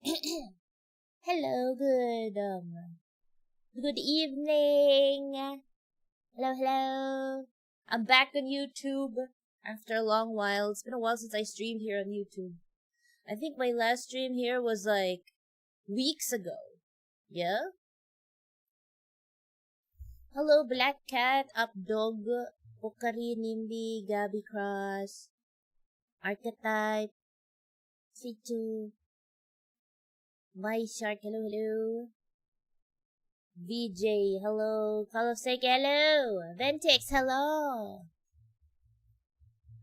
Hello, good evening. Hello. I'm back on YouTube after a long while. It's been a while since I streamed here on YouTube. I think my last stream here was like weeks ago. Yeah? Hello, Black Cat, Updog, Pokari, Nimby, Gabby Cross, Archetype, C2, My Shark, hello. VJ, hello. Colosake, hello. Ventex, hello.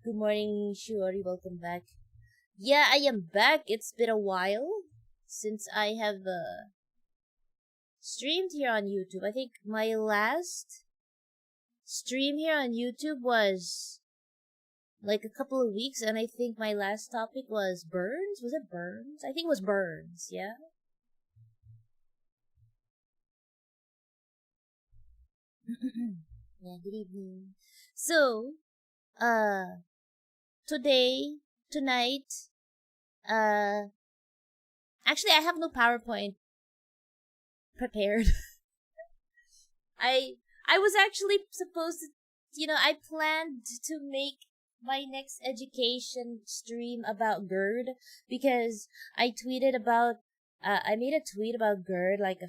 Good morning, Shiori, welcome back. Yeah, I am back. It's been a while since I have streamed here on YouTube. I think my last stream here on YouTube was like a couple of weeks, and I think my last topic was Burns. Was it Burns? I think it was Burns, yeah? Yeah, good evening. So, tonight, actually I have no PowerPoint prepared. I was actually supposed to, I planned to make my next education stream about GERD because I tweeted about, I made a tweet about GERD like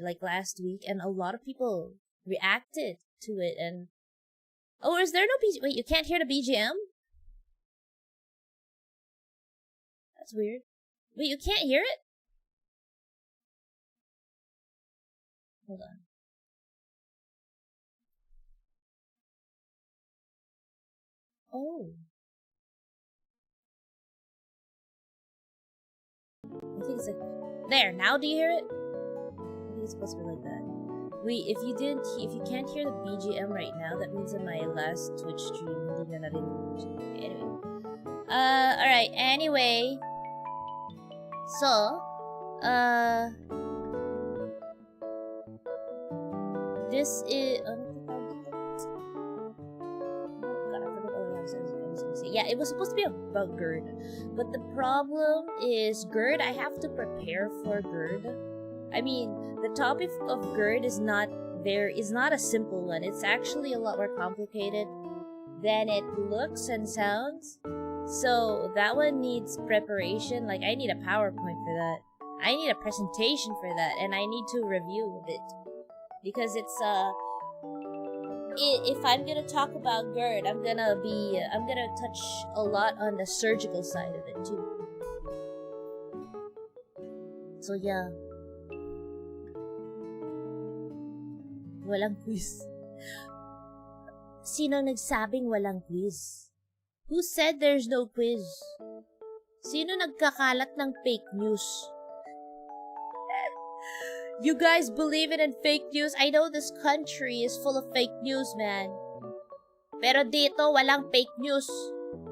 like last week, and a lot of people reacted to it. And is there no BGM? Wait, you can't hear the BGM? That's weird. Wait, you can't hear it? Hold on. Oh. I think it's like there. Now do you hear it? I think it's supposed to be like that. Wait, if you can't hear the BGM right now, that means in my last Twitch stream, hindi na rin. Anyway. Alright, anyway. So, this is, yeah, it was supposed to be about GERD, but the problem is GERD, I have to prepare for GERD. I mean, the topic of GERD is not a simple one. It's actually a lot more complicated than it looks and sounds. So that one needs preparation. Like, I need a PowerPoint for that. I need a presentation for that, and I need to review it. Because it's, if I'm gonna talk about GERD, I'm gonna touch a lot on the surgical side of it too. So yeah. Walang quiz. Sino nagsabing walang quiz? Who said there's no quiz? Sino nagkakalat ng fake news? You guys believe in fake news? I know this country is full of fake news, man. Pero dito, walang fake news.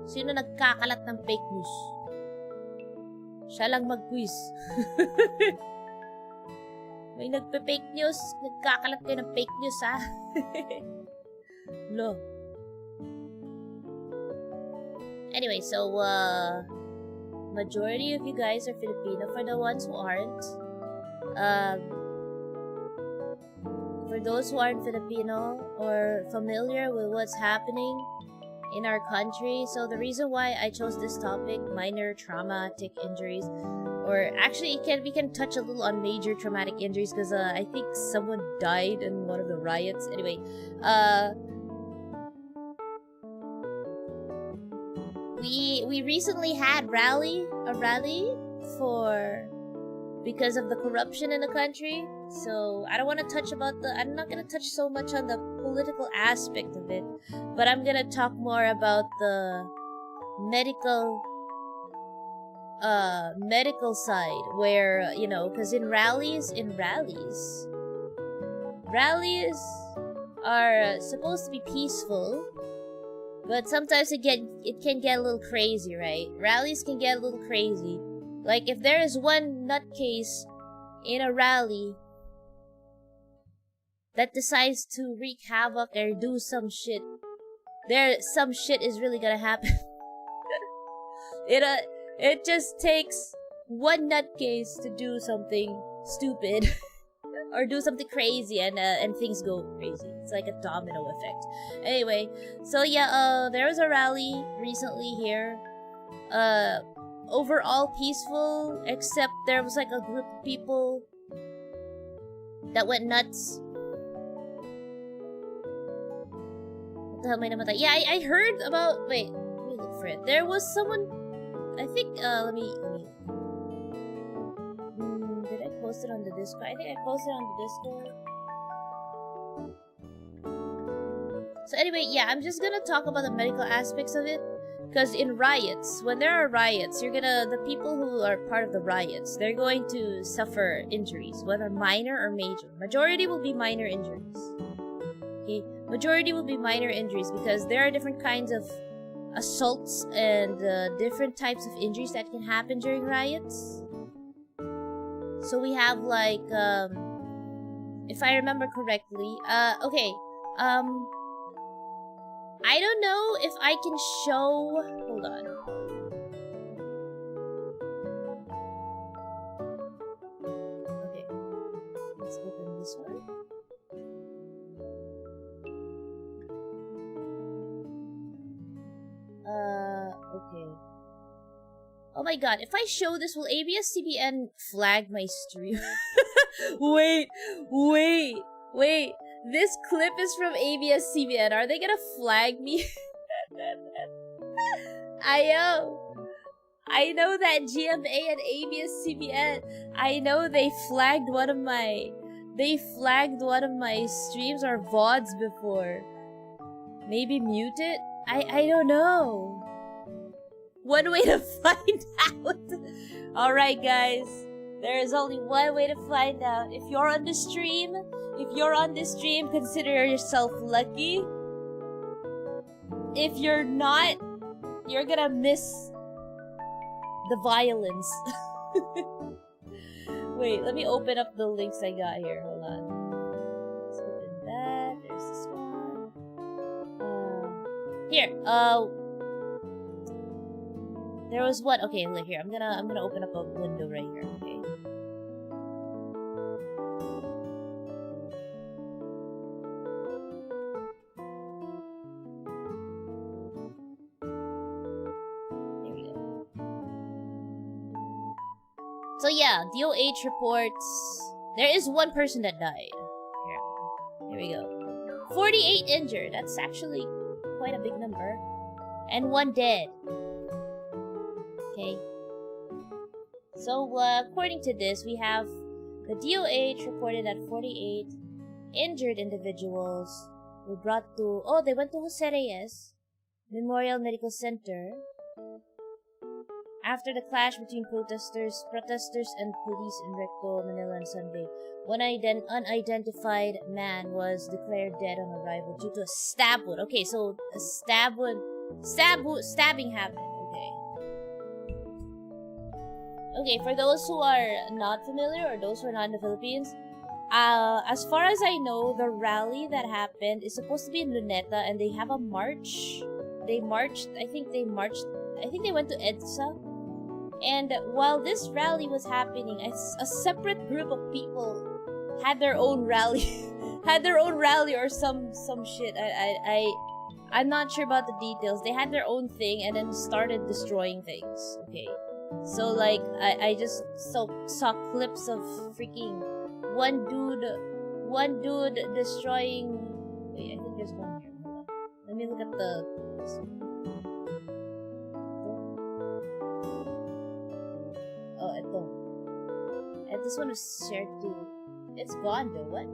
Sino nagkakalat ng fake news? Siya lang mag-quiz. May nagpe-fake news. Nagkakalat kayo ng fake news, ha? No. Anyway, so, majority of you guys are Filipino. For the ones who aren't, for those who aren't Filipino or familiar with what's happening in our country, so the reason why I chose this topic, minor traumatic injuries, or actually we can touch a little on major traumatic injuries because I think someone died in one of the riots. Anyway, we recently had a rally because of the corruption in the country. So I don't want to touch I'm not going to touch so much on the political aspect of it, but I'm going to talk more about the medical side, where, because in rallies are supposed to be peaceful, but sometimes it can get a little crazy, right? Rallies can get a little crazy. Like, if there is one nutcase in a rally that decides to wreak havoc or do some shit, some shit is really gonna happen. It just takes one nutcase to do something stupid or do something crazy, and things go crazy. It's like a domino effect. Anyway, so yeah, there was a rally recently here. Overall peaceful, except there was like a group of people that went nuts. What the hell made namatay? Yeah, I heard about. Wait, let me look for it. There was someone. I think. Let me. Did I post it on the Discord? I think I posted on the Discord. So anyway, yeah, I'm just gonna talk about the medical aspects of it. Because in riots, when there are riots, the people who are part of the riots, they're going to suffer injuries, whether minor or major. Majority will be minor injuries. Okay? Majority will be minor injuries because there are different kinds of assaults and different types of injuries that can happen during riots. So we have like, if I remember correctly, okay, I don't know if I can show... Hold on. Okay. Let's open this one. Okay. Oh my god, if I show this, will ABS-CBN flag my stream? Wait. This clip is from ABS-CBN. Are they gonna flag me? I know that GMA and ABS-CBN. I know they flagged one of my streams or VODs before. Maybe mute it? I don't know. One way to find out. Alright guys. There is only one way to find out. If you're on the stream, consider yourself lucky. If you're not, you're gonna miss the violence. Wait, let me open up the links I got here. Hold on. Let's open that. There's this one. Here. There was one. Okay, look here. I'm gonna open up a window right here. Okay. So yeah, DOH reports there is one person that died. Here we go. 48 injured. That's actually quite a big number. And one dead. Okay. So according to this, we have the DOH reported that 48 injured individuals were brought to... Oh, they went to Jose Reyes Memorial Medical Center after the clash between protesters and police in Recto, Manila on Sunday. One unidentified man was declared dead on arrival due to a stab wound. Okay, so a stabbing happened. Okay, for those who are not familiar or those who are not in the Philippines, as far as I know, the rally that happened is supposed to be in Luneta, and they have a march. They marched. I think they went to EDSA. And while this rally was happening, a separate group of people had their own rally, or some shit. I'm not sure about the details. They had their own thing and then started destroying things. Okay, so like I just saw clips of freaking one dude destroying. Wait, I think there's one here. Hold on. Let me look at the. And this one was shared too. It's gone though, what?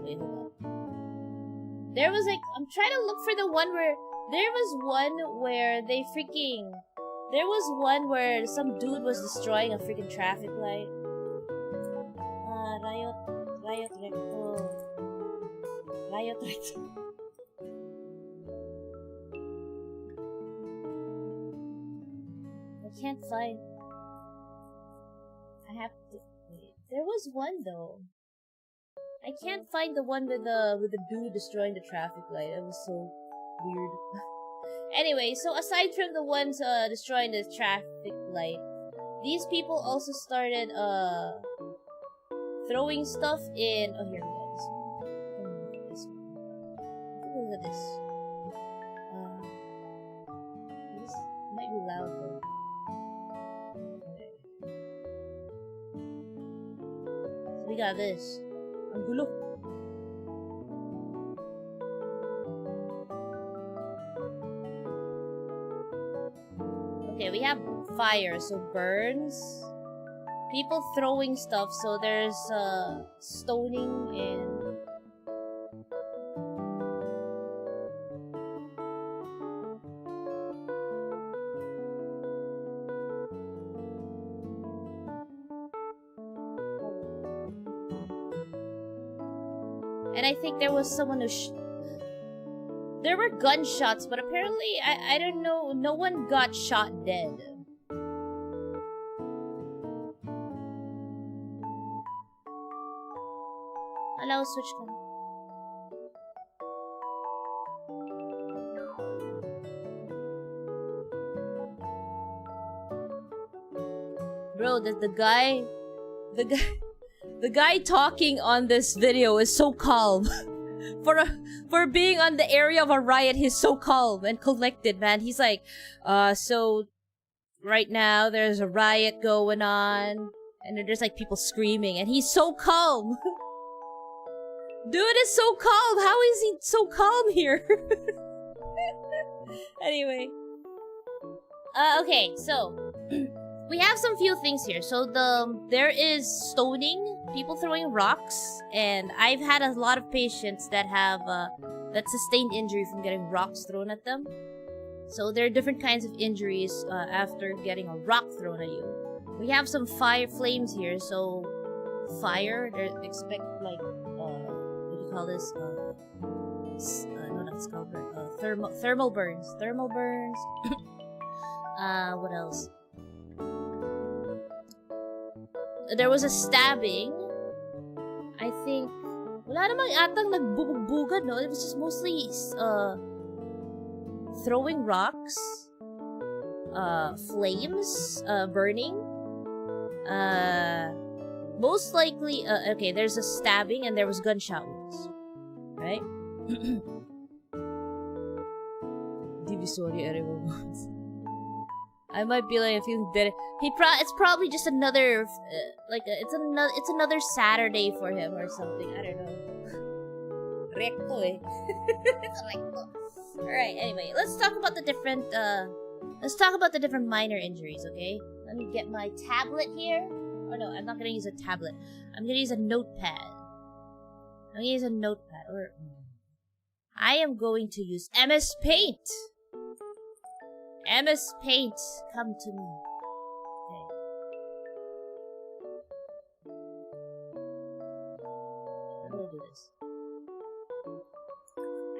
Wait, hold on. There was like, I'm trying to look for the one where, there was one where some dude was destroying a freaking traffic light. Riot recto. I can't find. I have to wait. There was one though. I can't find the one with the dude destroying the traffic light. It was so weird. Anyway, so aside from the ones destroying the traffic light, these people also started throwing stuff in. Oh, here we go. This one. Look at this. This might be loud though. Okay. So we got this. Ang gulo. Okay, we have fire, so burns. People throwing stuff, so there's stoning and I think there was someone who there were gunshots, but apparently I don't know, no one got shot dead. Allow switch ka. Bro, the guy talking on this video is so calm. For being on the area of a riot, he's so calm and collected, man. He's like, so right now there's a riot going on, and there's like people screaming, and he's so calm. Dude is so calm. How is he so calm here? Anyway. Okay, so we have some few things here. So there is stoning, people throwing rocks, and I've had a lot of patients that have that sustained injury from getting rocks thrown at them. So there are different kinds of injuries after getting a rock thrown at you. We have some fire flames here. So fire, they expect like what do you call this? No, not scalp burn. Thermal burns. Thermal burns. What else? There was a stabbing. I think wala namang atang nagbubugbugan, no? It was just mostly throwing rocks, flames, burning. Most likely, okay, there's a stabbing and there was gunshot wounds, right? Divisory everyone. I might be like, if you did it, it's probably just another, it's another Saturday for him or something. I don't know. Recto, eh. It's recto. All right. Anyway, let's talk about the different, minor injuries. Okay. Let me get my tablet here. Oh no, I'm not gonna use a tablet. I'm gonna use a notepad. Or I am going to use MS Paint. MS Paint, come to me. Okay. How do I do this?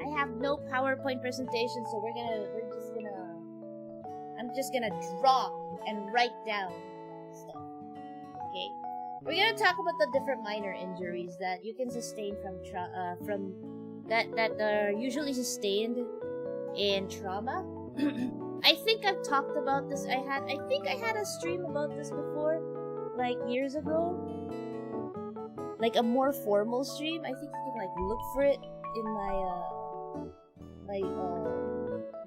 I have no PowerPoint presentation, so I'm just gonna draw and write down stuff. Okay? We're gonna talk about the different minor injuries that you can sustain that are usually sustained in trauma. I think I've talked about this. I think I had a stream about this before, like years ago. Like a more formal stream. I think you can like look for it in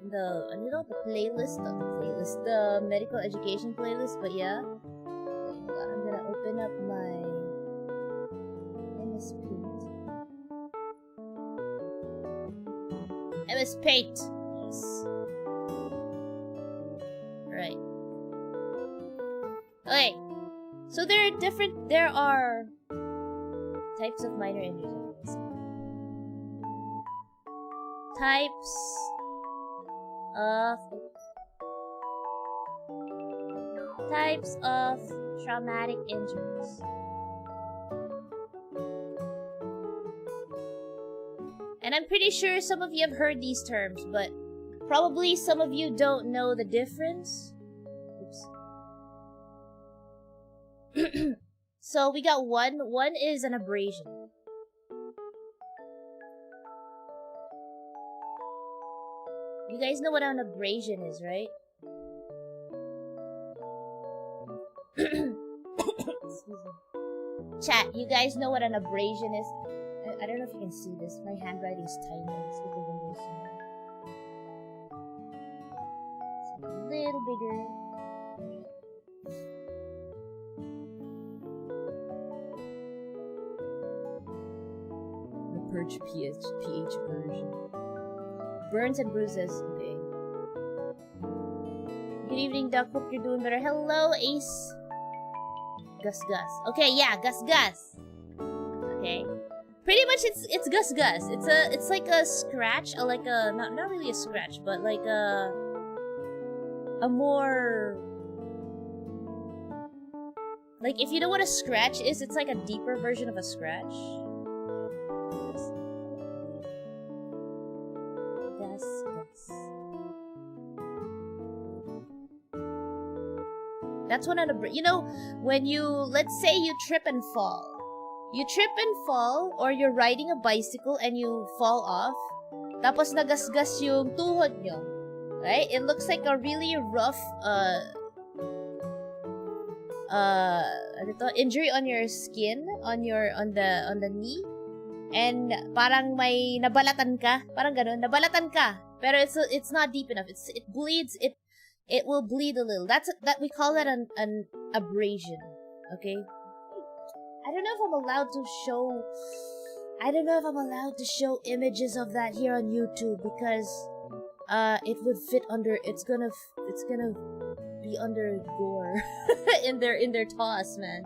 the playlist, the medical education playlist. But yeah, I'm gonna open up my MS Paint. MS Paint. Yes. Right. Okay. So there are types of minor injuries. Types of traumatic injuries. And I'm pretty sure some of you have heard these terms, but probably some of you don't know the difference. Oops. So we got one. One is an abrasion. You guys know what an abrasion is, right? Excuse me. Chat, you guys know what an abrasion is? I don't know if you can see this. My handwriting is tiny. Let's get the window soon. It's a little bigger. The Purge PH version. Burns and bruises. Okay. Good evening, Duck. Hope you're doing better. Hello, Ace. Gus. Okay, yeah, Gus. Okay. Pretty much it's Gus. It's like a scratch, or like a not really a scratch, but like a more, like, if you know what a scratch is, it's like a deeper version of a scratch. Gus. That's one of the, you know, when you, let's say you trip and fall. You trip and fall, or you're riding a bicycle and you fall off, tapos nagasgas yung tuhod nyo. Right? It looks like a really rough, injury on your skin, on the knee. And parang may nabalatan ka. Parang ganun, nabalatan ka. Pero it's not deep enough. It bleeds, it will bleed a little. That we call that an abrasion. Okay? I don't know if I'm allowed to show images of that here on YouTube, because it would fit under, it's gonna be under gore in their toss, man.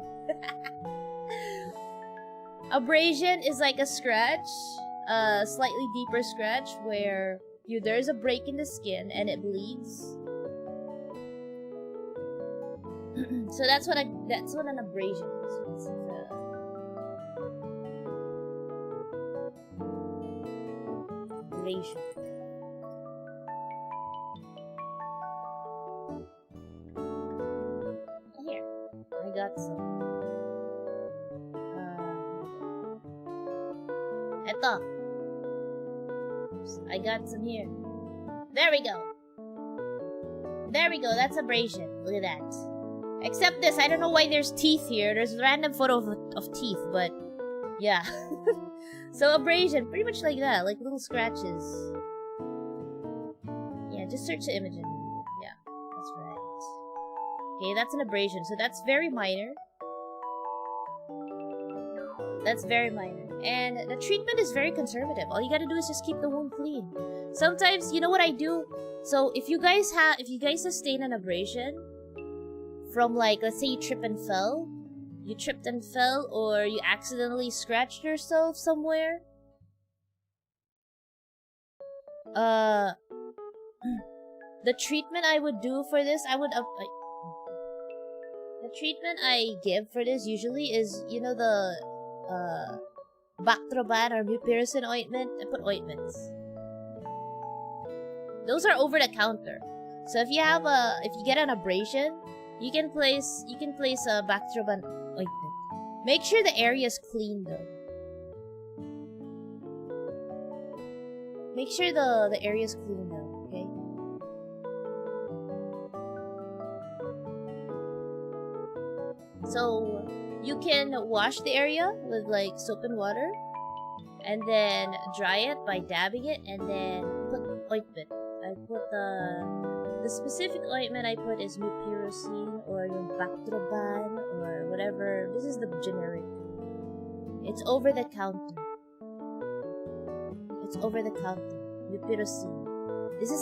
Abrasion is like a scratch, a slightly deeper scratch where there's a break in the skin and it bleeds. So that's what an abrasion is. It's abrasion. Here, I got some. Eto. Oops, I got some here. There we go. That's abrasion. Look at that. Except this, I don't know why there's teeth here. There's a random photo of teeth, but yeah. So abrasion, pretty much like that, like little scratches. Yeah, just search the image and yeah, that's right. Okay, that's an abrasion, so that's very minor. And the treatment is very conservative. All you gotta do is just keep the wound clean. Sometimes, you know what I do? So if you guys sustain an abrasion from, like, let's say you tripped and fell, or you accidentally scratched yourself somewhere, the treatment I would do for this, the treatment I give for this usually is, you know, the Bactroban or mupirocin ointment. I put ointments. Those are over the counter. So if you get an abrasion, you can place a Bactroban ointment. Make sure the area is clean though. Make sure the area is clean though, okay? So you can wash the area with, like, soap and water, and then dry it by dabbing it, and then put ointment. I put the specific ointment I put is mupirocin or yung Bactroban or whatever. This is the generic. It's over the counter. Mupirocin. This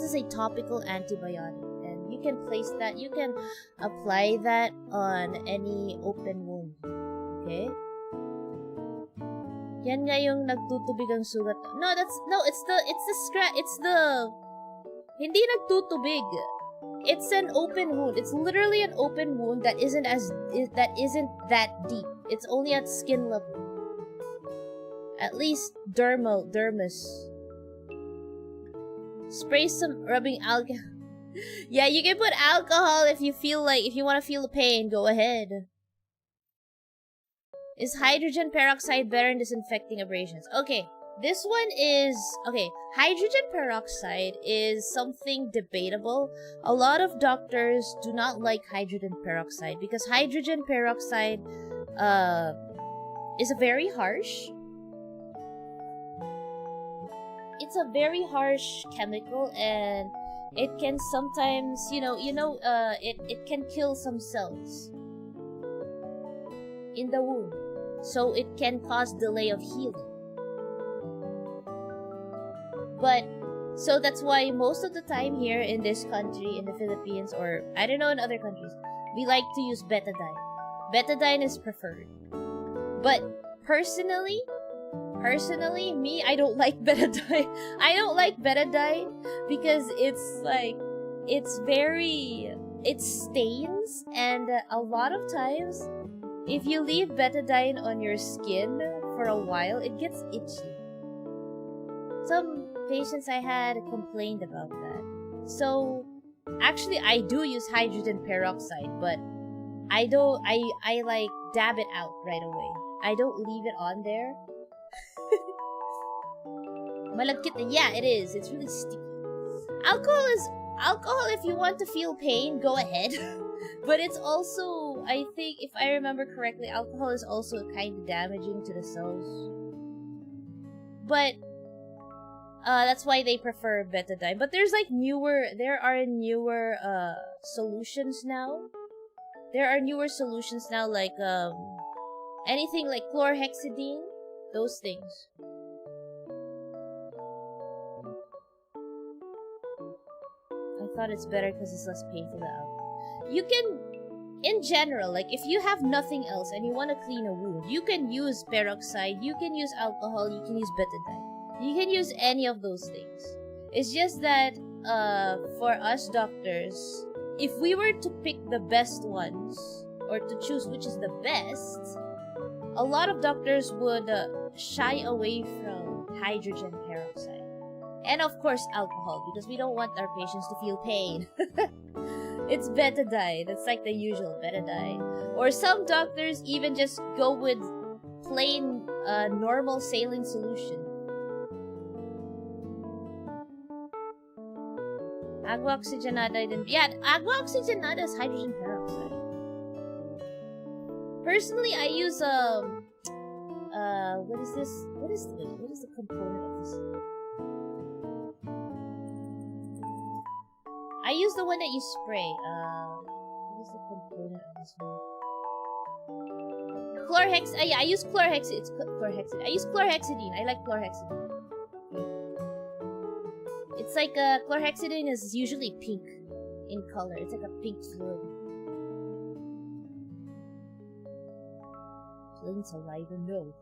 is a topical antibiotic, and you can place that. You can apply that on any open wound. Okay. Yan nga yung nagtutubig ang sugat. It's the hindi nagtutubig. It's an open wound. It's literally an open wound that isn't that deep. It's only at skin level. At least dermis. Spray some rubbing alcohol. Yeah, you can put alcohol if you want to feel the pain. Go ahead. Is hydrogen peroxide better in disinfecting abrasions? Okay, This one is okay. Hydrogen peroxide is something debatable. A lot of doctors do not like hydrogen peroxide because hydrogen peroxide is a very harsh. It's a very harsh chemical, and it can sometimes, it can kill some cells in the wound, so it can cause delay of healing. But so that's why most of the time here in this country, in the Philippines, or I don't know in other countries, we like to use betadine. Betadine is preferred. But personally, me, I don't like betadine. I don't like betadine because it stains, and a lot of times, if you leave betadine on your skin for a while, it gets itchy. Some patients I had complained about that. So, actually, I do use hydrogen peroxide, but I like dab it out right away. I don't leave it on there. Malagkit, yeah, it is. It's really sticky. Alcohol if you want to feel pain, go ahead. But it's also, I think, if I remember correctly, alcohol is also kind of damaging to the cells. But that's why they prefer betadine. But there are newer solutions now. There are newer solutions now, like anything like chlorhexidine, those things. I thought it's better because it's less painful out. You can, in general, like if you have nothing else and you want to clean a wound, you can use peroxide, you can use alcohol, you can use betadine. You can use any of those things. It's just that for us doctors, if we were to pick the best ones, or to choose which is the best, a lot of doctors would shy away from hydrogen peroxide. And of course alcohol, because we don't want our patients to feel pain. It's betadine. It's like the usual betadine. Or some doctors even just go with plain normal saline solution. Agua oxigenada din. Yeah, agua oxigenada is hydrogen peroxide. Personally, I use what is this? What is the component of this? I use the one that you spray. What is the component of this one? Yeah, I use chlorhexidine. It's chlorhexidine. I use chlorhexidine. I like chlorhexidine. It's like chlorhexidine is usually pink in color. It's like a pink fluid. Plain saliva, no.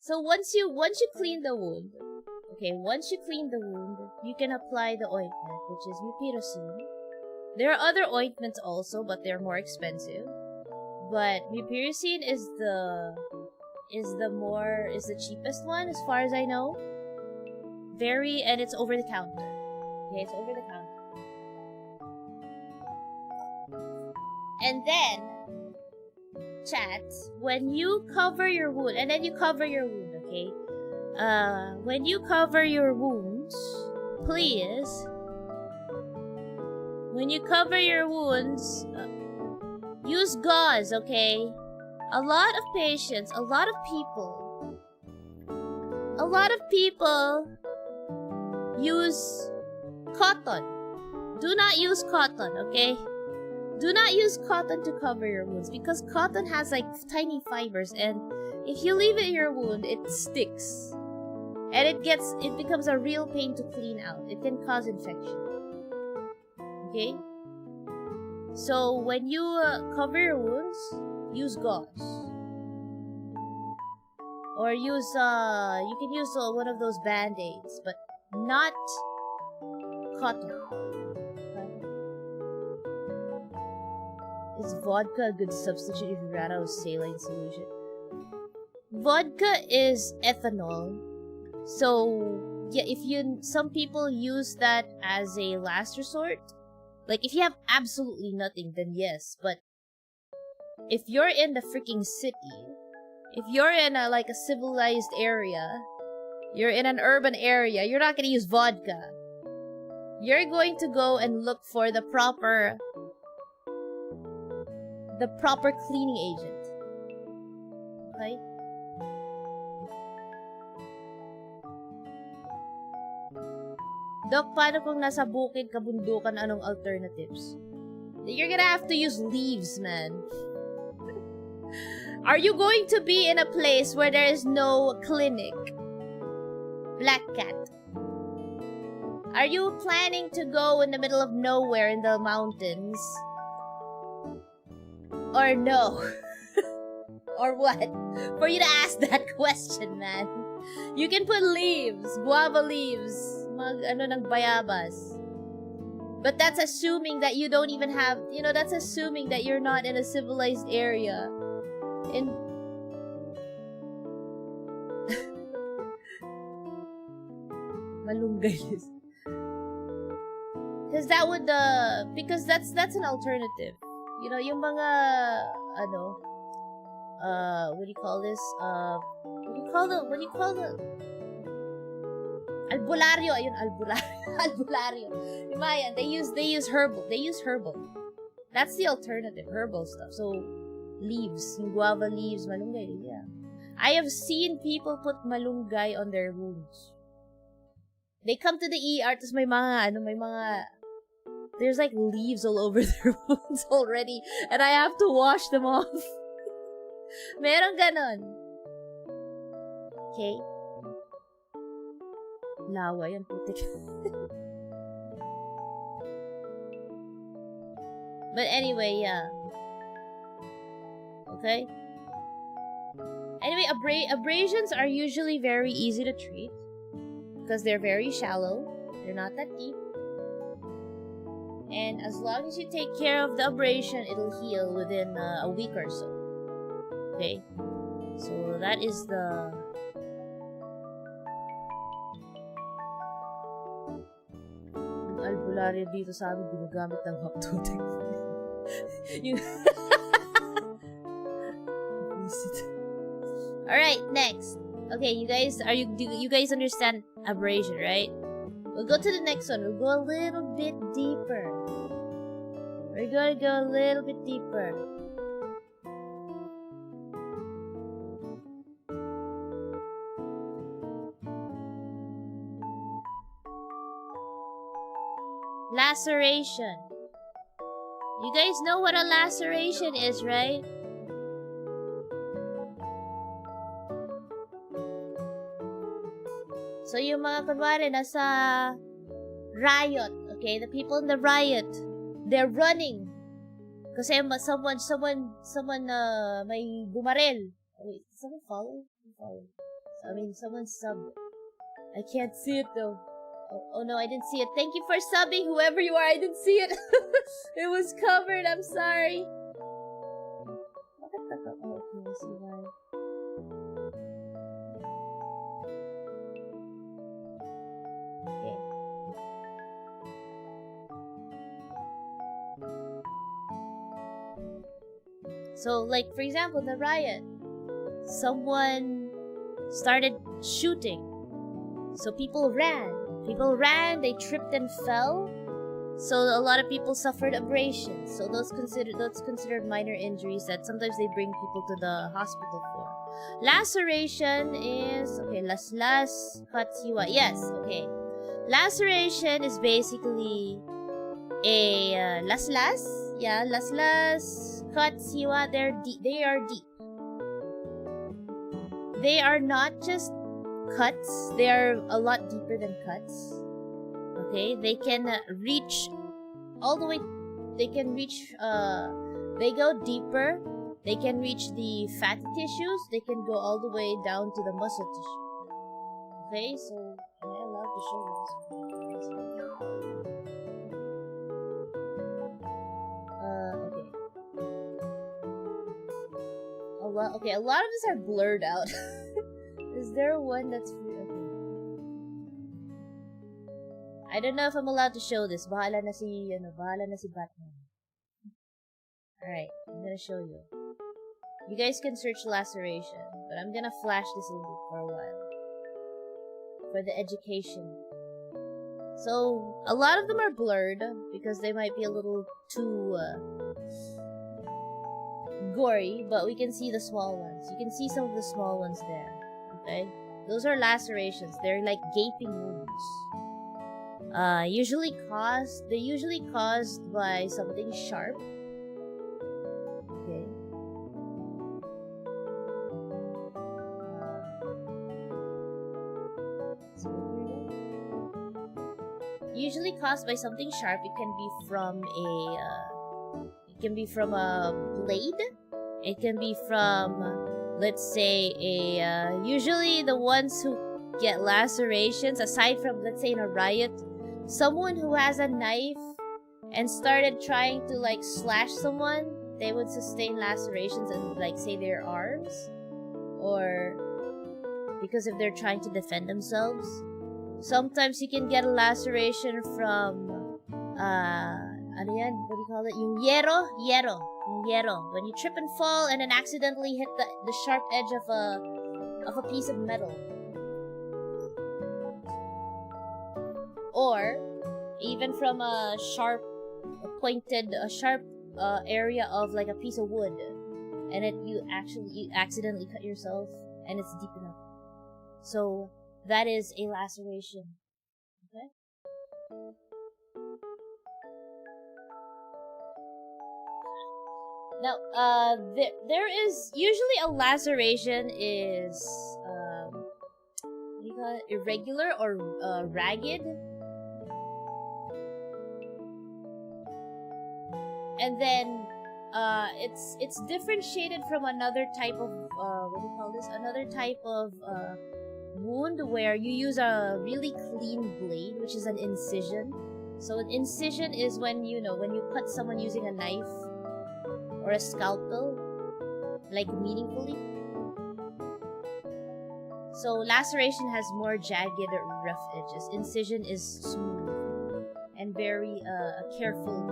So once you clean the wound, you can apply the ointment, which is mupirocin. There are other ointments also, but they're more expensive. But mupirocin is the cheapest one as far as I know. And it's over the counter. Okay, it's over the counter. And then, chat, when you cover your wound, and then you cover your wound, okay? When you cover your wounds, please, when you cover your wounds, use gauze, okay? A lot of patients, a lot of people use cotton. Do not use cotton, okay? Do not use cotton to cover your wounds because cotton has like tiny fibers, and if you leave it in your wound, it sticks. And it becomes a real pain to clean out. It can cause infection. Okay? So when you cover your wounds, use gauze. Or use you can use one of those band-aids, but not cotton. Is vodka a good substitute if you ran out of saline solution? Vodka is ethanol. So, yeah, some people use that as a last resort. Like, if you have absolutely nothing, then yes. But if you're in the freaking city, if you're in a like a civilized area, you're in an urban area, you're not gonna use vodka. You're going to go and look for the proper cleaning agent. Okay? Doc, paano kung nasa bukid, kabundukan, anong alternatives? You're gonna have to use leaves, man. Are you going to be in a place where there is no clinic? Black cat. Are you planning to go in the middle of nowhere in the mountains? Or no? Or what? For you to ask that question, man. You can put leaves, guava leaves, ng bayabas. But that's assuming that you don't even have, that's assuming that you're not in a civilized area. Malunggay list. Because that would, because that's an alternative. Yung mga, what do you call this? What do you call the albularyo, ayun, albularyo. Yung mga yan, they use herbal. That's the alternative, herbal stuff. So, leaves, yung guava leaves, malunggay, yeah. I have seen people put malunggay on their wounds. They come to the ER, tapos may mga, there's like leaves all over their wounds already, and I have to wash them off. Meron ganon. Okay? Lawa yan, putik. But anyway, yeah. Okay? Anyway, abrasions are usually very easy to treat because they're very shallow. They're not that deep. And as long as you take care of the abrasion, it'll heal within a week or so. Okay? So that is the... Yung albularyo dito sa amin, ginagamit ng haptotic. Alright, next. Okay, you guys, do you guys understand abrasion, right? We'll go to the next one. We'll go a little bit deeper. We're gonna go a little bit deeper. Laceration. You guys know what a laceration is, right? So yung mga kunwari nasa riot, okay? The people in the riot, they're running. Kasi someone may bumaril. Wait, someone follow? I mean, someone sub. I can't see it though. Oh no, I didn't see it. Thank you for subbing, whoever you are. I didn't see it. It was covered. I'm sorry. Oh, okay, I see why. Okay. So, like, for example, the riot. Someone started shooting. So people ran. They tripped and fell. So a lot of people suffered abrasions. So those considered minor injuries that sometimes they bring people to the hospital for. Laceration is okay. Las cut siwa. Yes. Okay. Laceration is basically a las. Yeah, las cut siwa. They are deep. They are not just cuts, they are a lot deeper than cuts. Okay, they can reach all the way. They can reach. They go deeper. They can reach the fatty tissues. They can go all the way down to the muscle tissue. Okay, so am I allowed to show this? Okay. A lot of these are blurred out. Is there one that's free? Okay. I don't know if I'm allowed to show this. Bahala na si Batman. Alright, I'm gonna show you. You guys can search laceration, but I'm gonna flash this for a while. For the education. So, a lot of them are blurred because they might be a little too gory, but we can see the small ones. You can see some of the small ones there. Okay? Those are lacerations. They're like gaping wounds. Usually caused by something sharp. Okay. Usually caused by something sharp. It can be from a blade. It can be from, let's say, usually the ones who get lacerations, aside from, let's say, in a riot, someone who has a knife and started trying to like slash someone, they would sustain lacerations and like say their arms, or because if they're trying to defend themselves. Sometimes you can get a laceration from ano yan? What do you call it? Yung yero. When you trip and fall and then accidentally hit the sharp edge of a piece of metal. Or even from a sharp area of like a piece of wood, and you accidentally cut yourself and it's deep enough. So that is a laceration. Okay? Now, there is usually a laceration is what do you call it? Irregular or ragged. And then it's differentiated from another type of what do you call this? Another type of wound where you use a really clean blade, which is an incision. So an incision is when you cut someone using a knife or a scalpel, like meaningfully. So laceration has more jagged, rough edges. Incision is smooth and very careful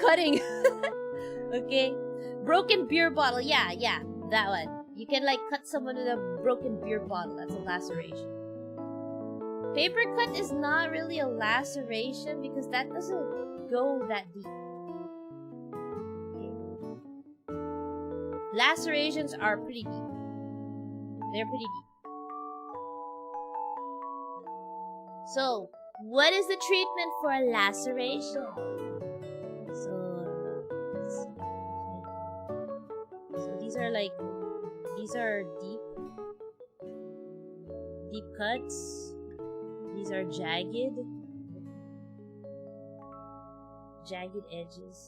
cutting. Okay, broken beer bottle. Yeah, that one. You can like cut someone with a broken beer bottle. That's a laceration. Paper cut is not really a laceration because that doesn't go that deep. Okay. Lacerations are pretty deep. They're pretty deep. So, what is the treatment for a laceration? So these are deep cuts. These are jagged edges.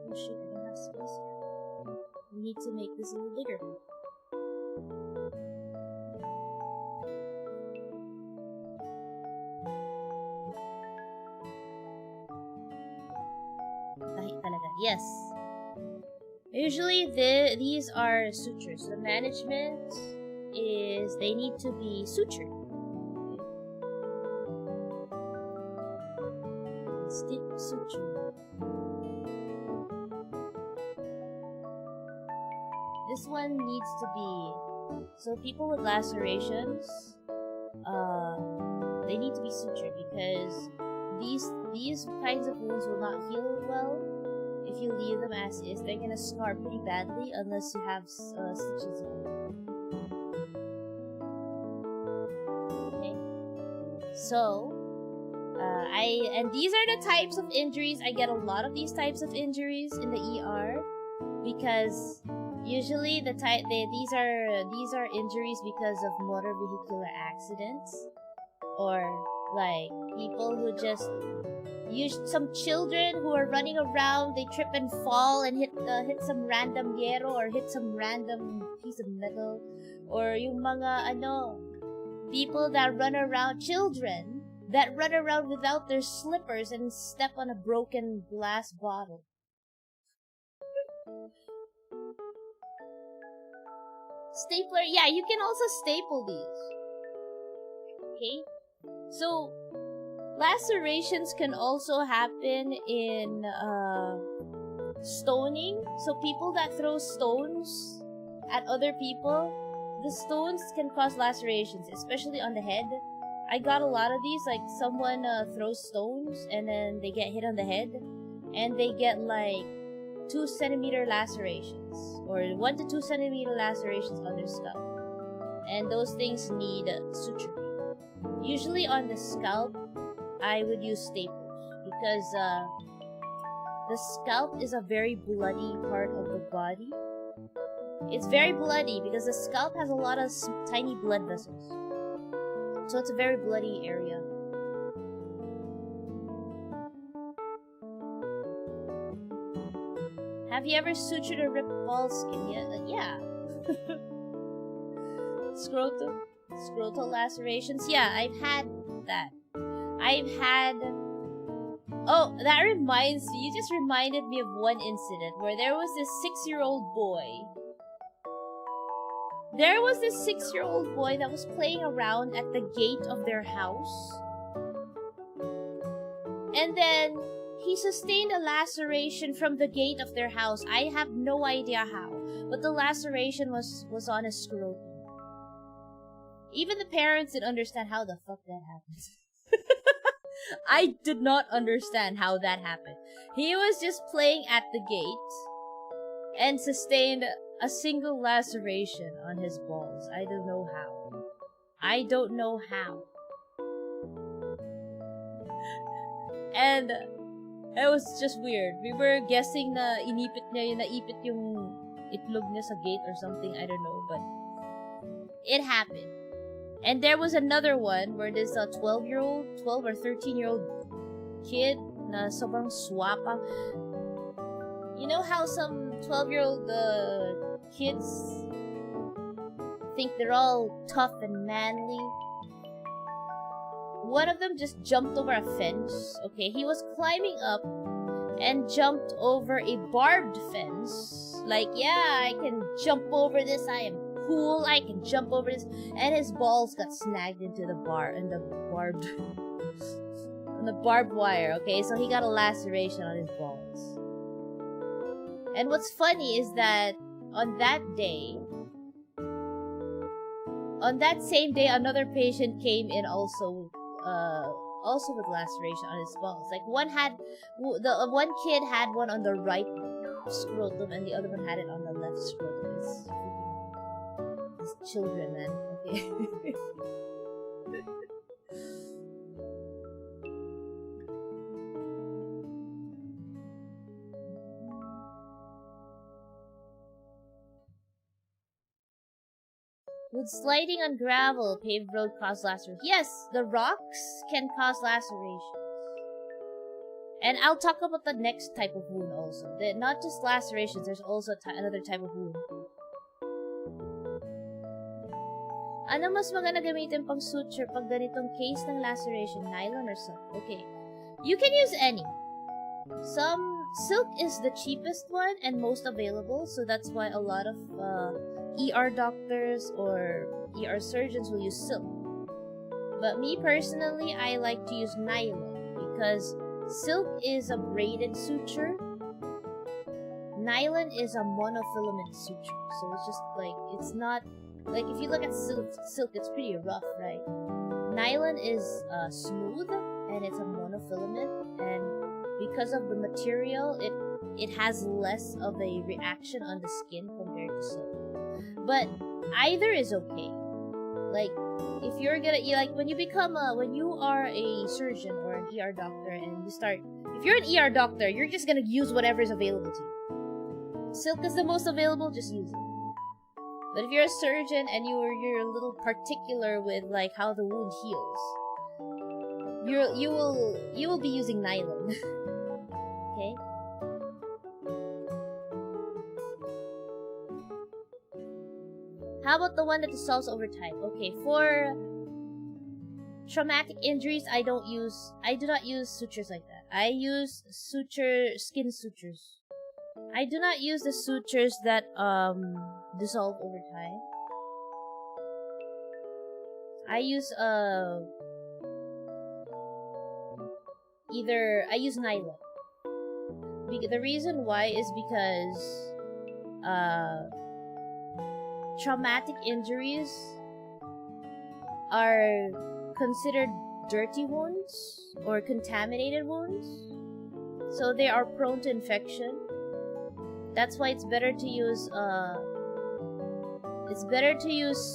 Oh shit, I don't have space here. We need to make this a little bigger. Yes. Usually these are sutures. The management is they need to be sutured. Stick suture. This one needs to be, so people with lacerations, they need to be sutured because these kinds of wounds will not heal well if you leave them as is. They're gonna scar pretty badly unless you have stitches on them. Okay, so and these are the types of injuries. I get a lot of these types of injuries in the ER because usually these are injuries because of motor vehicular accidents, or like people who just some children who are running around, they trip and fall and hit some random hierro or hit some random piece of metal, or yung mga people that run around, children that run around without their slippers and step on a broken glass bottle. Stapler, yeah, you can also staple these. Okay? So, lacerations can also happen in stoning. So people that throw stones at other people, the stones can cause lacerations, especially on the head. I got a lot of these, like someone throws stones and then they get hit on the head and they get like 2 centimeter lacerations or 1 to 2 centimeter lacerations on their scalp. And those things need suture. Usually on the scalp, I would use staples because the scalp is a very bloody part of the body. It's very bloody because the scalp has a lot of tiny blood vessels. So it's a very bloody area. Have you ever sutured a ripped ball skin? Yeah. Scrotal lacerations? Yeah, I've had that. Oh, that reminds me. You just reminded me of one incident where there was this 6-year-old boy. There was this 6-year-old boy that was playing around at the gate of their house. And then he sustained a laceration from the gate of their house. I have no idea how, but the laceration was on his scrotum. Even the parents didn't understand how the fuck that happened. I did not understand how that happened. He was just playing at the gate and sustained a single laceration on his balls. I don't know how. I don't know how. And it was just weird. We were guessing na naipit yung itlog niya sa gate or something. I don't know, but it happened. And there was another one where there's a 12 or 13-year-old kid na sobrang swapa. You know how some 12-year-old kids think they're all tough and manly? One of them just jumped over a fence. Okay, he was climbing up and jumped over a barbed fence. Like, yeah, I can jump over this. I am cool. I can jump over this. And his balls got snagged into the barbed wire. Okay, so he got a laceration on his balls. And what's funny is that on that same day, another patient came in also with laceration on his balls. Like one kid had one on the right scrotum, and the other one had it on the left scrotum. These children, man. Okay. Would sliding on gravel, paved road cause lacerations? Yes, the rocks can cause lacerations. And I'll talk about the next type of wound also. Not just lacerations, there's also another type of wound. Ano mas maganda gamitin pang suture pag ganitong case ng laceration? Nylon or silk? Okay. You can use any. Silk is the cheapest one and most available, so that's why a lot of ER doctors or ER surgeons will use silk. But me personally, I like to use nylon because silk is a braided suture. Nylon is a monofilament suture. So it's just like, it's not, like if you look at silk, it's pretty rough, right? Nylon is smooth and it's a monofilament, and because of the material, it has less of a reaction on the skin compared to silk. But either is okay. Like, if you're gonna, when you are a surgeon or an ER doctor and if you're an ER doctor, you're just gonna use whatever is available to you. Silk is the most available, just use it. But if you're a surgeon and you're a little particular with like how the wound heals, you will be using nylon. Okay? How about the one that dissolves over time? Okay, for traumatic injuries, I do not use sutures like that. I use skin sutures. I do not use the sutures that dissolve over time. I use nylon. The reason why is because traumatic injuries are considered dirty wounds or contaminated wounds, so they are prone to infection. That's why it's better to use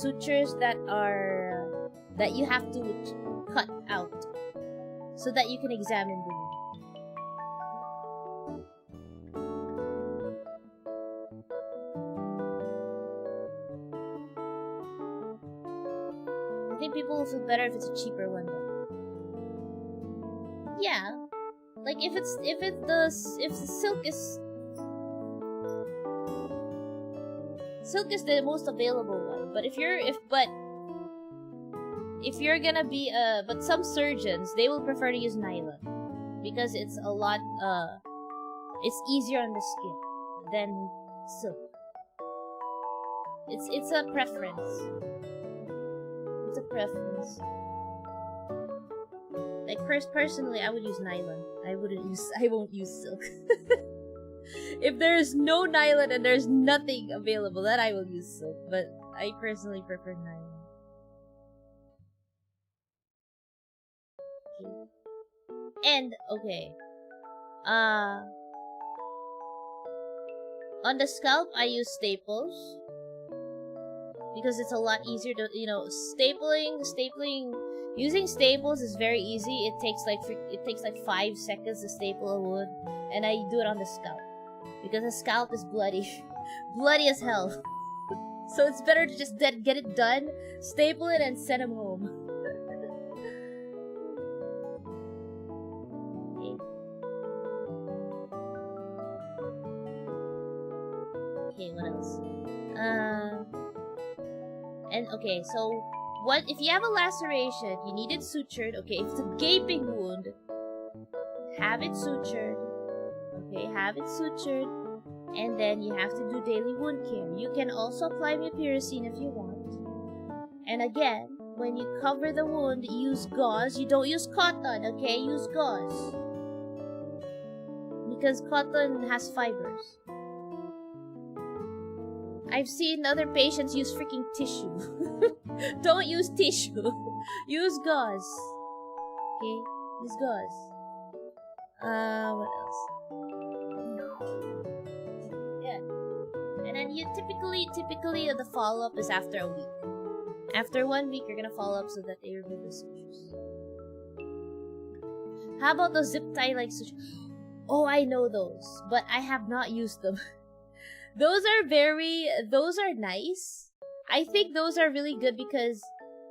sutures that you have to cut out so that you can examine the wound. I think people will feel better if it's a cheaper one though. Yeah. Like if the silk is the most available one, but if you're gonna be but some surgeons, they will prefer to use nylon because it's a lot it's easier on the skin than silk. It's a preference. It's a preference. Like personally, I would use nylon. I won't use silk. If there's no nylon and there's nothing available, then I will use silk. But I personally prefer nylon. Okay. And okay. On the scalp, I use staples because it's a lot easier to, stapling. Using staples is very easy. It takes like 5 seconds to staple a wound, and I do it on the scalp because the scalp is bloody, bloody as hell. So it's better to just get it done, staple it, and send him home. Okay, what else? And okay, so what if you have a laceration, you need it sutured. Okay, if it's a gaping wound, have it sutured. Okay, have it sutured, and then you have to do daily wound care. You can also apply mupirocin if you want. And again, when you cover the wound, use gauze. You don't use cotton, okay? Use gauze. Because cotton has fibers. I've seen other patients use freaking tissue. Don't use tissue. Use gauze. Okay? Use gauze. What else? Yeah. And then you typically the follow-up is after a week. After 1 week, you're gonna follow up so that they remove the sutures. How about those zip tie like sutures? Oh, I know those, but I have not used them. Those are nice. I think those are really good because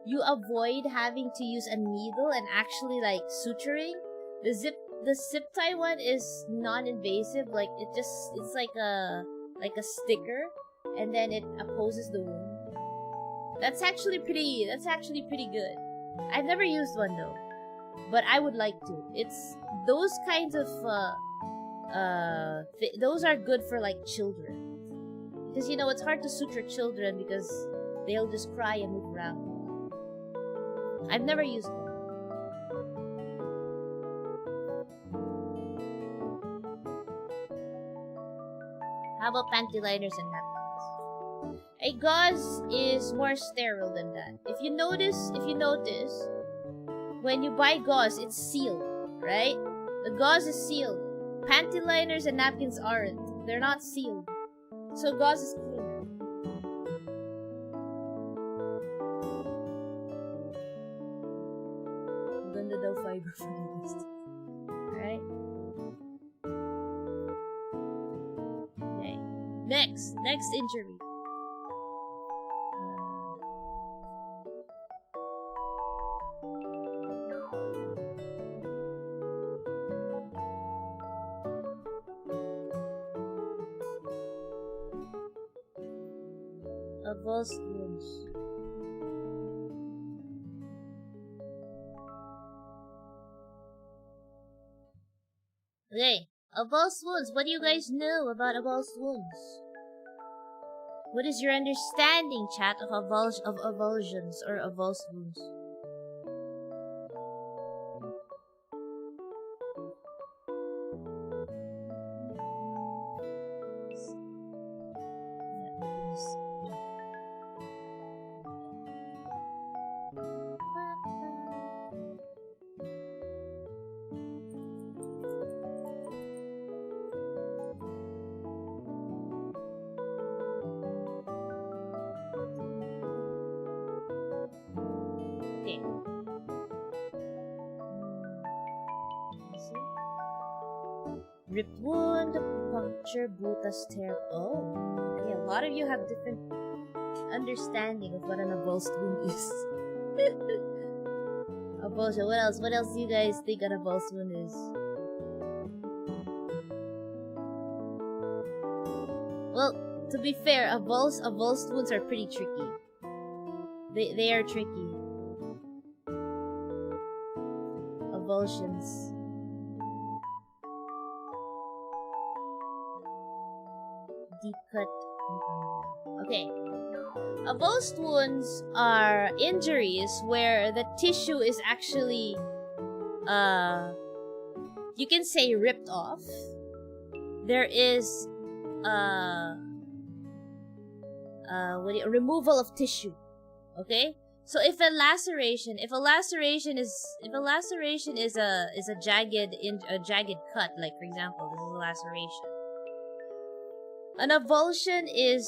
you avoid having to use a needle and actually like suturing. The zip tie one is non-invasive. Like it's like a sticker, and then it opposes the wound. That's actually pretty good. I've never used one though, but I would like to. It's those kinds of those are good for like children. Because, it's hard to suture children because they'll just cry and move around. I've never used one. How about panty liners and napkins? A gauze is more sterile than that. If you notice, when you buy gauze, it's sealed, right? The gauze is sealed. Panty liners and napkins aren't. They're not sealed. So gauze is cleaner. Ganda daw fiber for the list. Alright? Okay. Next injury. Avulsed wounds. Okay, avulsed wounds. What do you guys know about avulsed wounds? What is your understanding, chat, of avulsions or avulsed wounds? Ripped wound, puncture, brutus, tear. Oh, okay. A lot of you have different understanding of what an avulsed wound is. Avulsion. What else? What else do you guys think an avulsed wound is? Well, to be fair, avulsed wounds are pretty tricky. They are tricky. Avulsions. Deep cut. Okay. Avulsed wounds are injuries where the tissue is actually, you can say ripped off. There is, removal of tissue. Okay? So if a laceration is a jagged cut, like for example, this is a laceration. An avulsion is,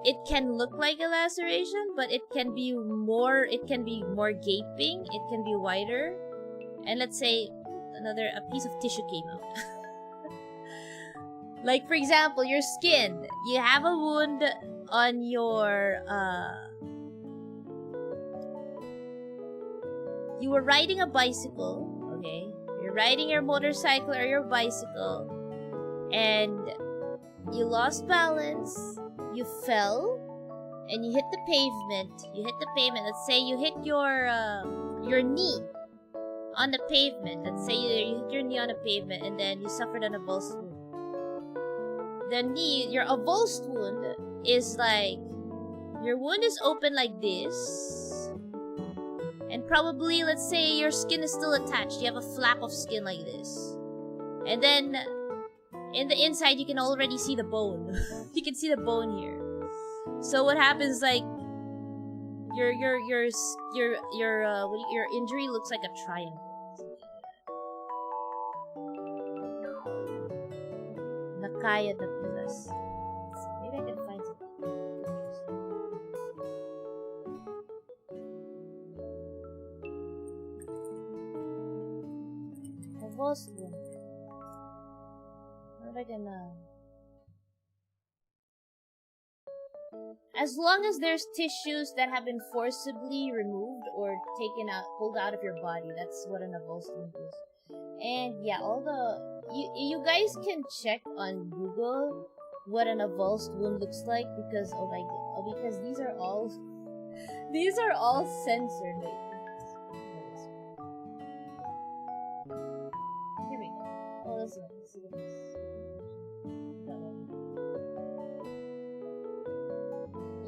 it can look like a laceration, but it can be more gaping, it can be wider. And let's say a piece of tissue came out. Like for example, your skin. You have a wound on your you were riding a bicycle, okay? You're riding your motorcycle or your bicycle, and you lost balance, you fell, and you hit the pavement. Let's say you hit your knee on the pavement. Let's say you hit your knee on the pavement, and then you suffered an avulsed wound. Your avulsed wound is like, your wound is open like this, and probably, let's say, your skin is still attached. You have a flap of skin like this, and then in the inside, you can already see the bone. You can see the bone here. So what happens, like, your injury looks like a triangle. Nakaya Tapilas. Maybe I can find something. Avulsed wound. As long as there's tissues that have been forcibly removed or taken out, pulled out of your body, that's what an avulsed wound is. And yeah, you guys can check on Google what an avulsed wound looks like, because because these are all censored. Wait. Here we go. Oh, this one.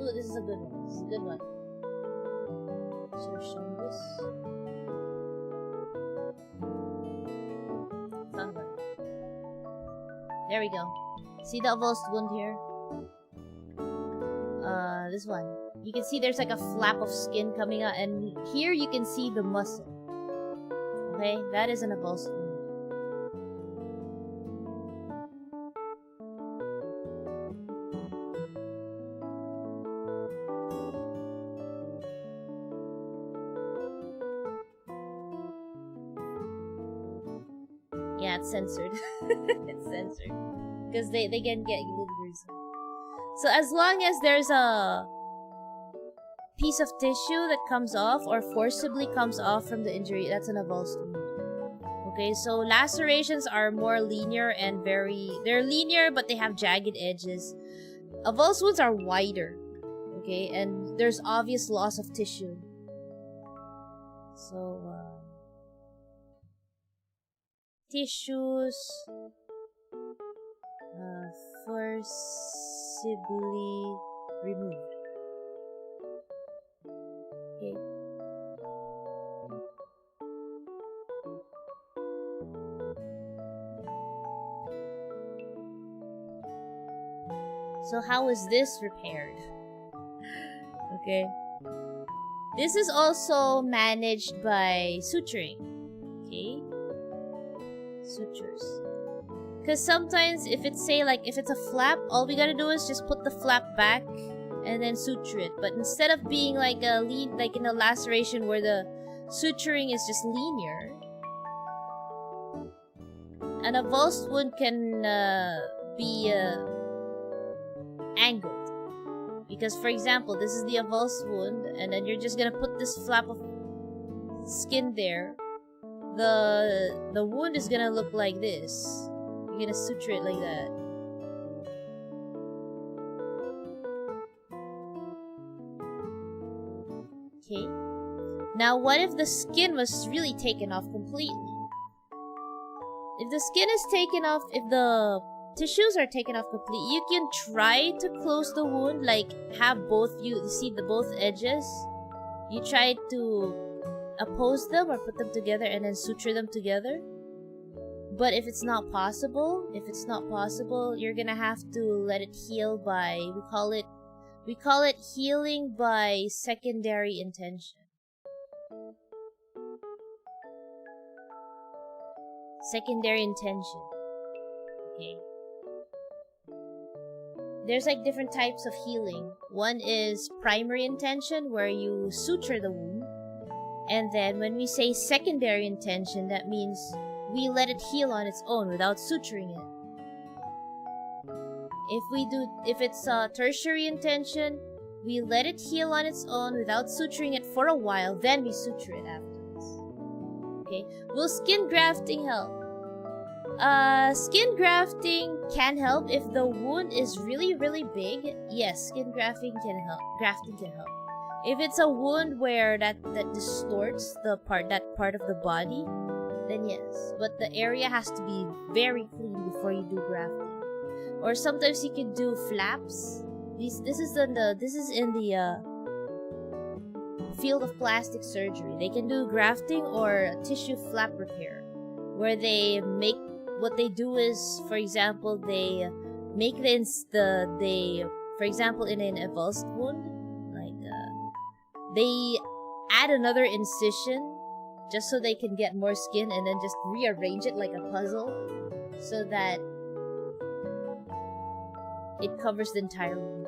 Ooh, this is a good one. Should have shown this. Found one. There we go. See the avulsed wound here? This one. You can see there's like a flap of skin coming out, and here you can see the muscle. Okay, that is an avulsed wound. Yeah, it's censored. It's censored. Because they can get a little gruesome. So as long as there's a piece of tissue that comes off or forcibly comes off from the injury, that's an avulsed wound. Okay, so lacerations are more linear and they're linear, but they have jagged edges. Avulsed wounds are wider. Okay, and there's obvious loss of tissue. So, tissues. First forcibly removed. Okay. So how is this repaired? Okay. This is also managed by suturing. Okay. Sutures. Because sometimes if it's, say, like, if it's a flap, all we gotta do is just put the flap back and then suture it. But instead of being like a like in a laceration where the suturing is just linear, an avulsed wound can be angled. Because, for example, this is the avulsed wound, and then you're just gonna put this flap of skin there. The wound is gonna look like this. You're gonna suture it like that. Okay. Now, what if the skin was really taken off completely? If the skin is taken off, if the tissues are taken off completely, you can try to close the wound, like have both, you see the both edges. You try to oppose them or put them together and then suture them together. But if it's not possible, you're gonna have to let it heal by, we call it healing by secondary intention. Secondary intention. Okay. There's like different types of healing. One is primary intention, where you suture the wound. And then when we say secondary intention, that means we let it heal on its own without suturing it. If it's a tertiary intention, we let it heal on its own without suturing it for a while, then we suture it afterwards. Okay? Will skin grafting help? Skin grafting can help if the wound is really, really big. Yes, skin grafting can help. If it's a wound where that distorts that part of the body, then yes. But the area has to be very clean before you do grafting. Or sometimes you can do flaps. This is in the field of plastic surgery. They can do grafting or tissue flap repair, where they make, what they do is, for example, they make for example, in an avulsed wound, like they add another incision just so they can get more skin, and then just rearrange it like a puzzle so that it covers the entire wound.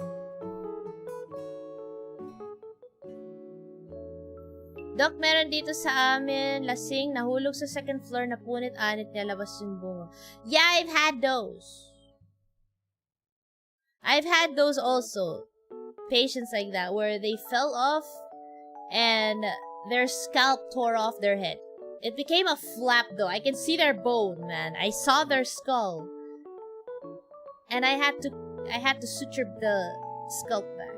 Doc, meron dito sa amin, lasing, nahulog sa second floor, napunit-anit niya, labas yung bungo. Yeah, I've had those. I've had those also. Patients like that, where they fell off and their scalp tore off their head. It became a flap though. I can see their bone, man. I saw their skull. And I had to suture the scalp back.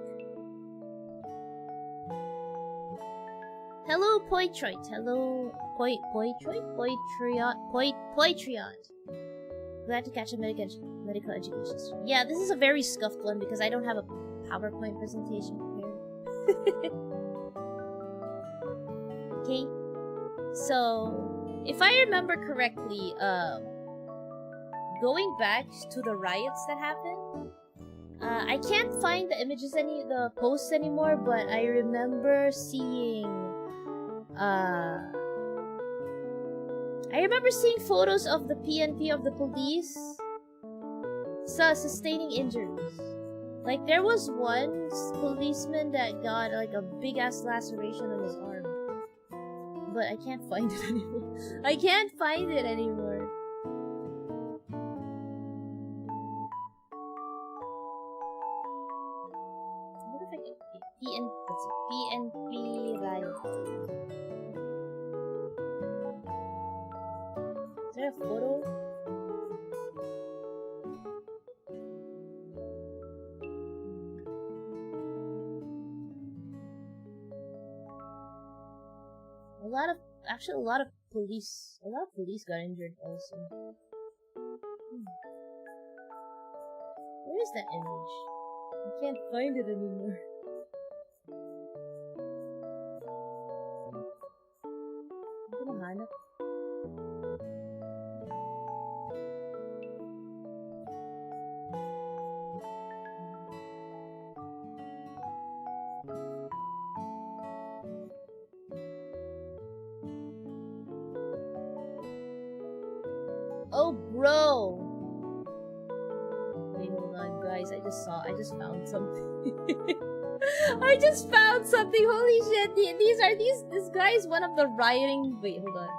Hello, Poitroit. Hello, Poitriot. Glad to catch a medical education. Yeah, this is a very scuffed one because I don't have a PowerPoint presentation prepared. Okay, so if I remember correctly, going back to the riots that happened, I can't find the images the posts anymore, but I remember seeing photos of the PNP of the police sustaining injuries. Like, there was one policeman that got like a big ass laceration on his arm, but I can't find it anymore. I can't find it anymore. What if I get PNP riot? Is there a photo? A lot of police got injured also. Where is that image? I can't find it anymore. Hindi ko mahanap. Oh, bro! Wait, hold on, guys. I just found something. I just found something. Holy shit! This guy is one of the rioting. Wait, hold on,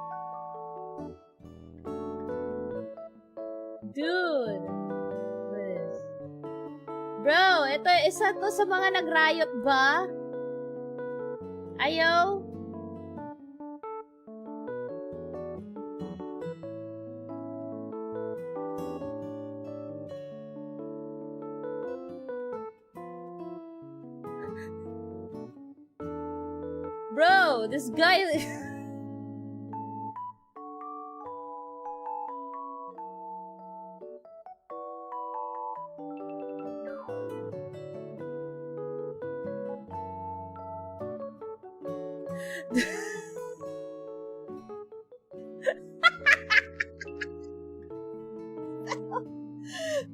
dude. What is? Bro, ito isa to sa mga nag-riot ba? Ayo. Bro, this guy.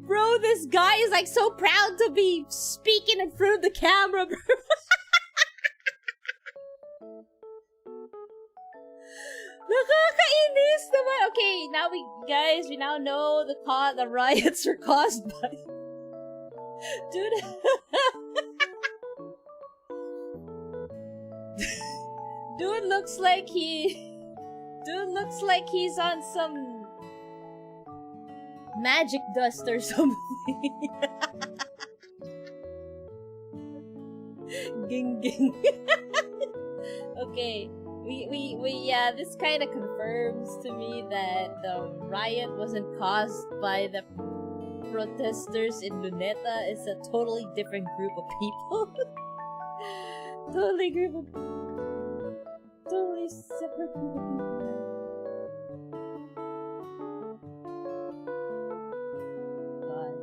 Bro, this guy is like so proud to be speaking in front of the camera, bro. Nakakainis naman. Okay, now we now know the riots were caused by dude. Dude looks like he's on some magic dust or something. Ging ging. Okay. Yeah, this kind of confirms to me that the riot wasn't caused by the protesters in Luneta. It's a totally different group of people. Totally separate group of people. God.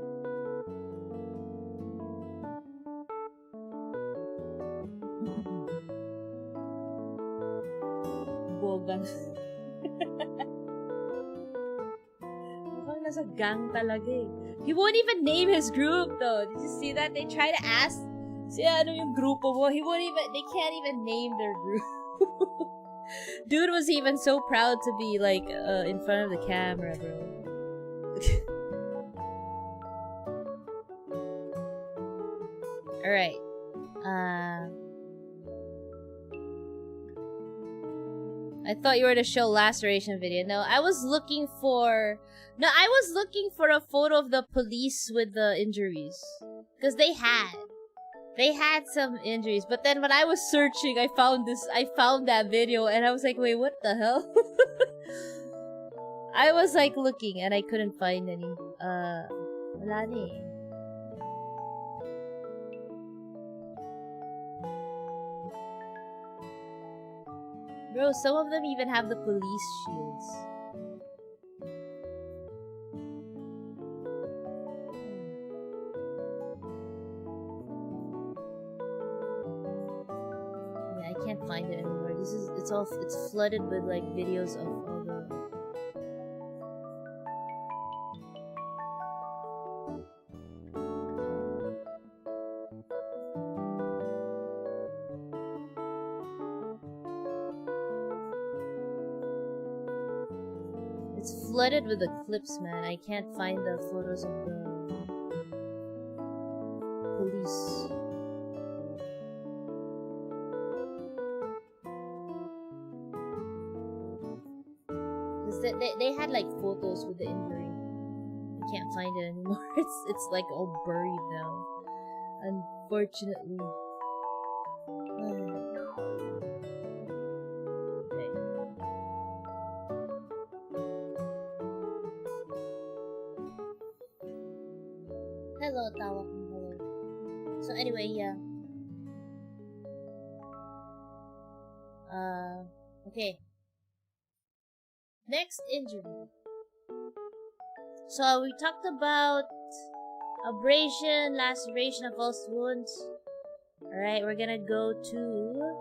Bogan. Mukhang nasa gang talaga eh. He won't even name his group though. Did you see that? They try to ask, ano yung grupo mo? They can't even name their group. Dude was even so proud to be like in front of the camera, bro. Alright. I thought you were to show laceration video. No, I was looking for a photo of the police with the injuries. Because they had some injuries. But then when I was searching, I found that video and I was like, wait, what the hell? I was like looking and I couldn't find any. Wala na eh. Bro, some of them even have the police shields. Yeah, I can't find it anymore. It's flooded with like videos of all the flooded with the clips, man. I can't find the photos of the police. Cause they had like photos with the injury. I can't find it anymore. It's like all buried now. Unfortunately. Hello, tawa kong hello. So anyway, yeah. Okay. Next injury. So we talked about Abrasion, laceration of false wounds. Alright, we're gonna go to...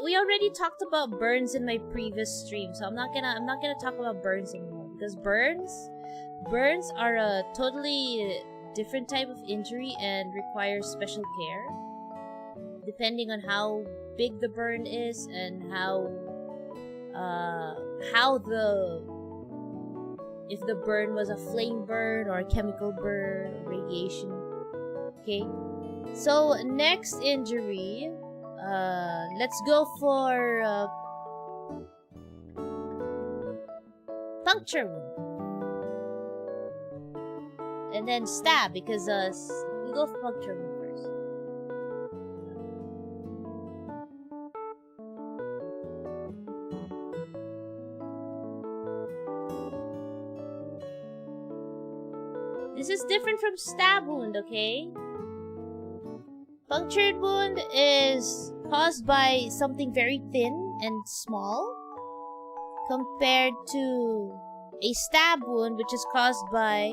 We already talked about burns in my previous stream, so I'm not gonna talk about burns anymore, because burns are a totally different type of injury and require special care, depending on how big the burn is and if the burn was a flame burn or a chemical burn or radiation. Okay, so next injury, let's go for puncture wound, and then stab, because we go for puncture wound first. This is different from stab wound, okay? Punctured wound is caused by something very thin and small, compared to a stab wound, which is caused by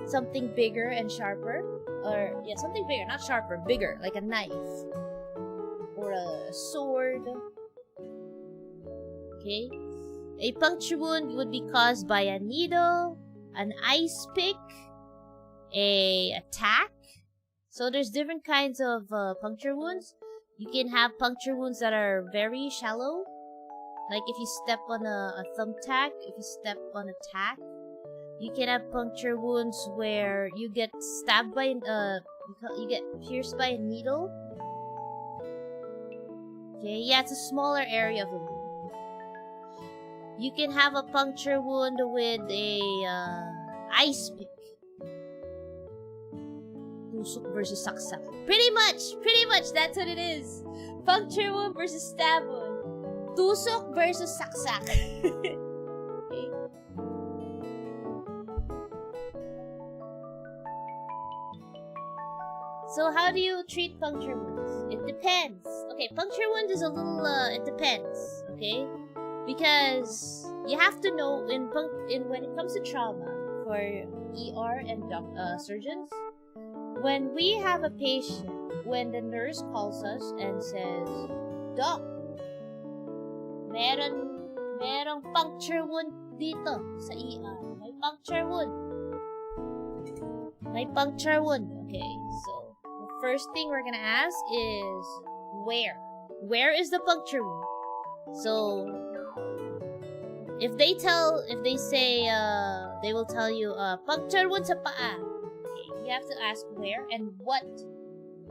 something bigger and sharper. Or, yeah, something bigger, not sharper, bigger, like a knife or a sword. Okay? A puncture wound would be caused by a needle, an ice pick, a tack. So there's different kinds of puncture wounds. You can have puncture wounds that are very shallow, like if you step on a thumbtack, if you step on a tack. You can have puncture wounds where you get stabbed by you get pierced by a needle. Okay, yeah, it's a smaller area of the wound. You can have a puncture wound with a ice pick. Tusok versus saksak. Pretty much, that's what it is. Puncture wound versus stab wound. Tusok versus saksak. Okay. So how do you treat puncture wounds? It depends. Okay, puncture wound is a little, it depends, okay? Because you have to know when it comes to trauma for ER and surgeons, when we have a patient, when the nurse calls us and says, "Doc, merong puncture wound dito sa ER. May puncture wound." May puncture wound. Okay, so the first thing we're gonna ask is where? Where is the puncture wound? So if they say they will tell you puncture wound sa paa. Okay, you have to ask where and what.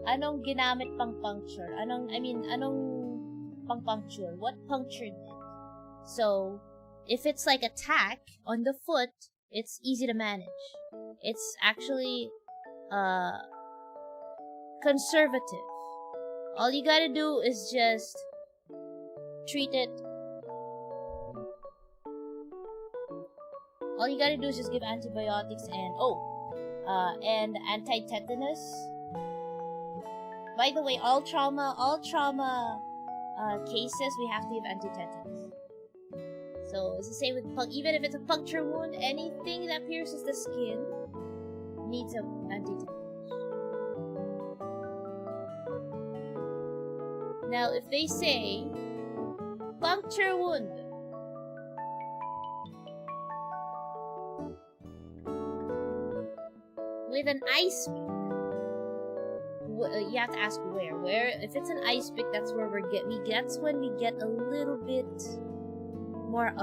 Anong ginamit pang puncture? Anong pang puncture? What punctured it? So if it's like a tack on the foot, it's easy to manage. It's actually conservative. All you gotta do is just treat it. All you gotta do is just give antibiotics and anti-tetanus. By the way, all trauma cases, we have to give anti-tetanus. So it's the same with even if it's a puncture wound, anything that pierces the skin needs an anti-tetanus. Now, if they say puncture wound, with an ice pick, you have to ask where. If it's an ice pick, that's where that's when we get a little bit more,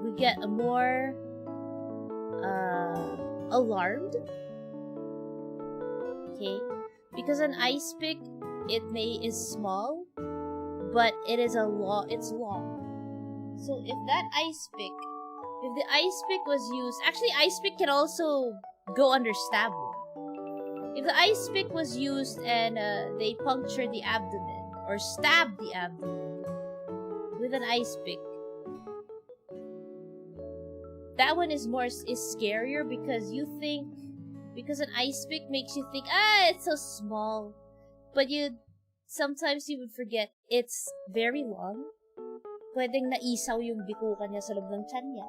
we get a more alarmed. Okay, because an ice pick, is small, but it's long. So if the ice pick was used, actually ice pick can also go under stab wound. If the ice pick was used and they punctured the abdomen or stabbed the abdomen with an ice pick, that one is scarier because an ice pick makes you think, it's so small. But sometimes you would forget it's very long. Pwedeng naisaw yung bikukan niya sa loob ng tiyan niya.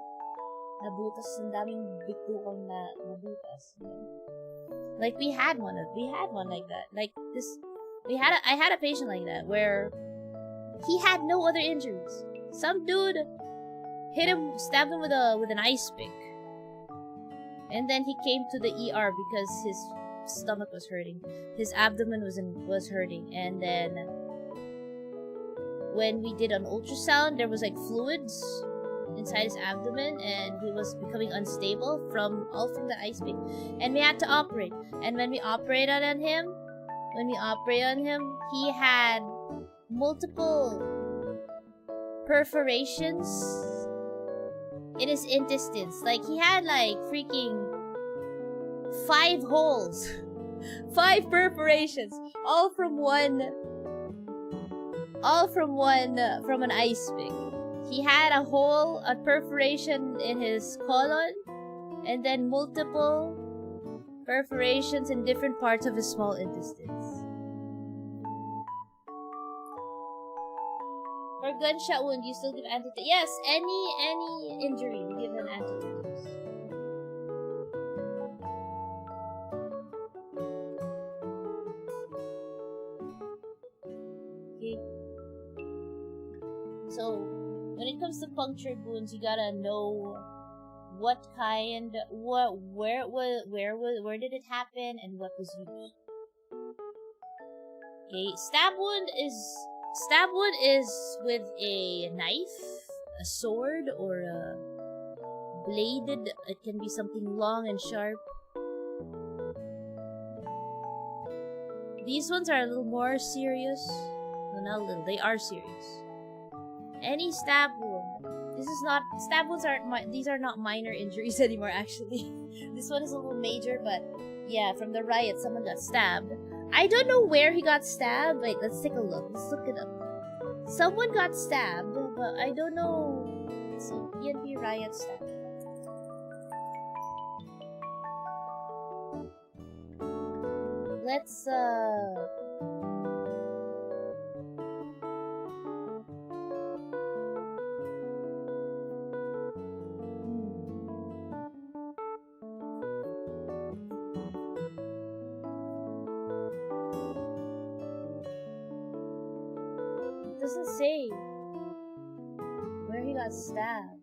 nabutas, ang daming bigtukang na nabutas. Like we had one like that. Like this, I had a patient like that where he had no other injuries. Some dude stabbed him with an ice pick, and then he came to the ER because his stomach was hurting, his abdomen was hurting, and then when we did an ultrasound, there was like fluids inside his abdomen, and he was becoming unstable from the ice pick, and we had to operate. And when we operated on him, he had multiple perforations in his intestines. Like he had like freaking 5 holes, 5 perforations, all from an ice pick. He had a perforation in his colon, and then multiple perforations in different parts of his small intestines. For gunshot wound, you still give antidote? Yes, any injury, you give an antidote. Okay. So, when it comes to punctured wounds, you gotta know what kind, where did it happen, and what was used. Okay, stab wound is with a knife, a sword, or a bladed. It can be something long and sharp. These ones are a little more serious. Well, not a little, they are serious. Any stab wound. These are not minor injuries anymore, actually. This one is a little major, but yeah, from the riot, someone got stabbed. I don't know where he got stabbed. Wait, let's take a look. Let's look it up. Someone got stabbed, but I don't know. Let's see, PNP riot stab. Let's, It doesn't say where he got stabbed.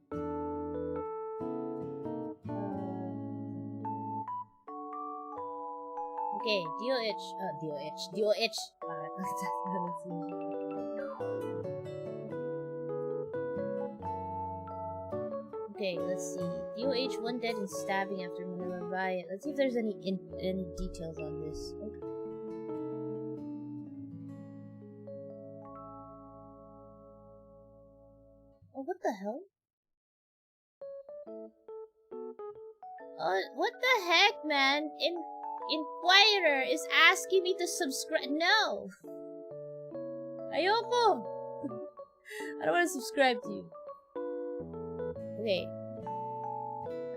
Okay, DOH. Okay, let's see. DOH, 1 dead in stabbing after Manila riot. Let's see if there's any details on this. Okay. Oh, what the hell? What the heck, man? Inquirer is asking me to subscribe. No! Ayoko! I don't want to subscribe to you. Okay.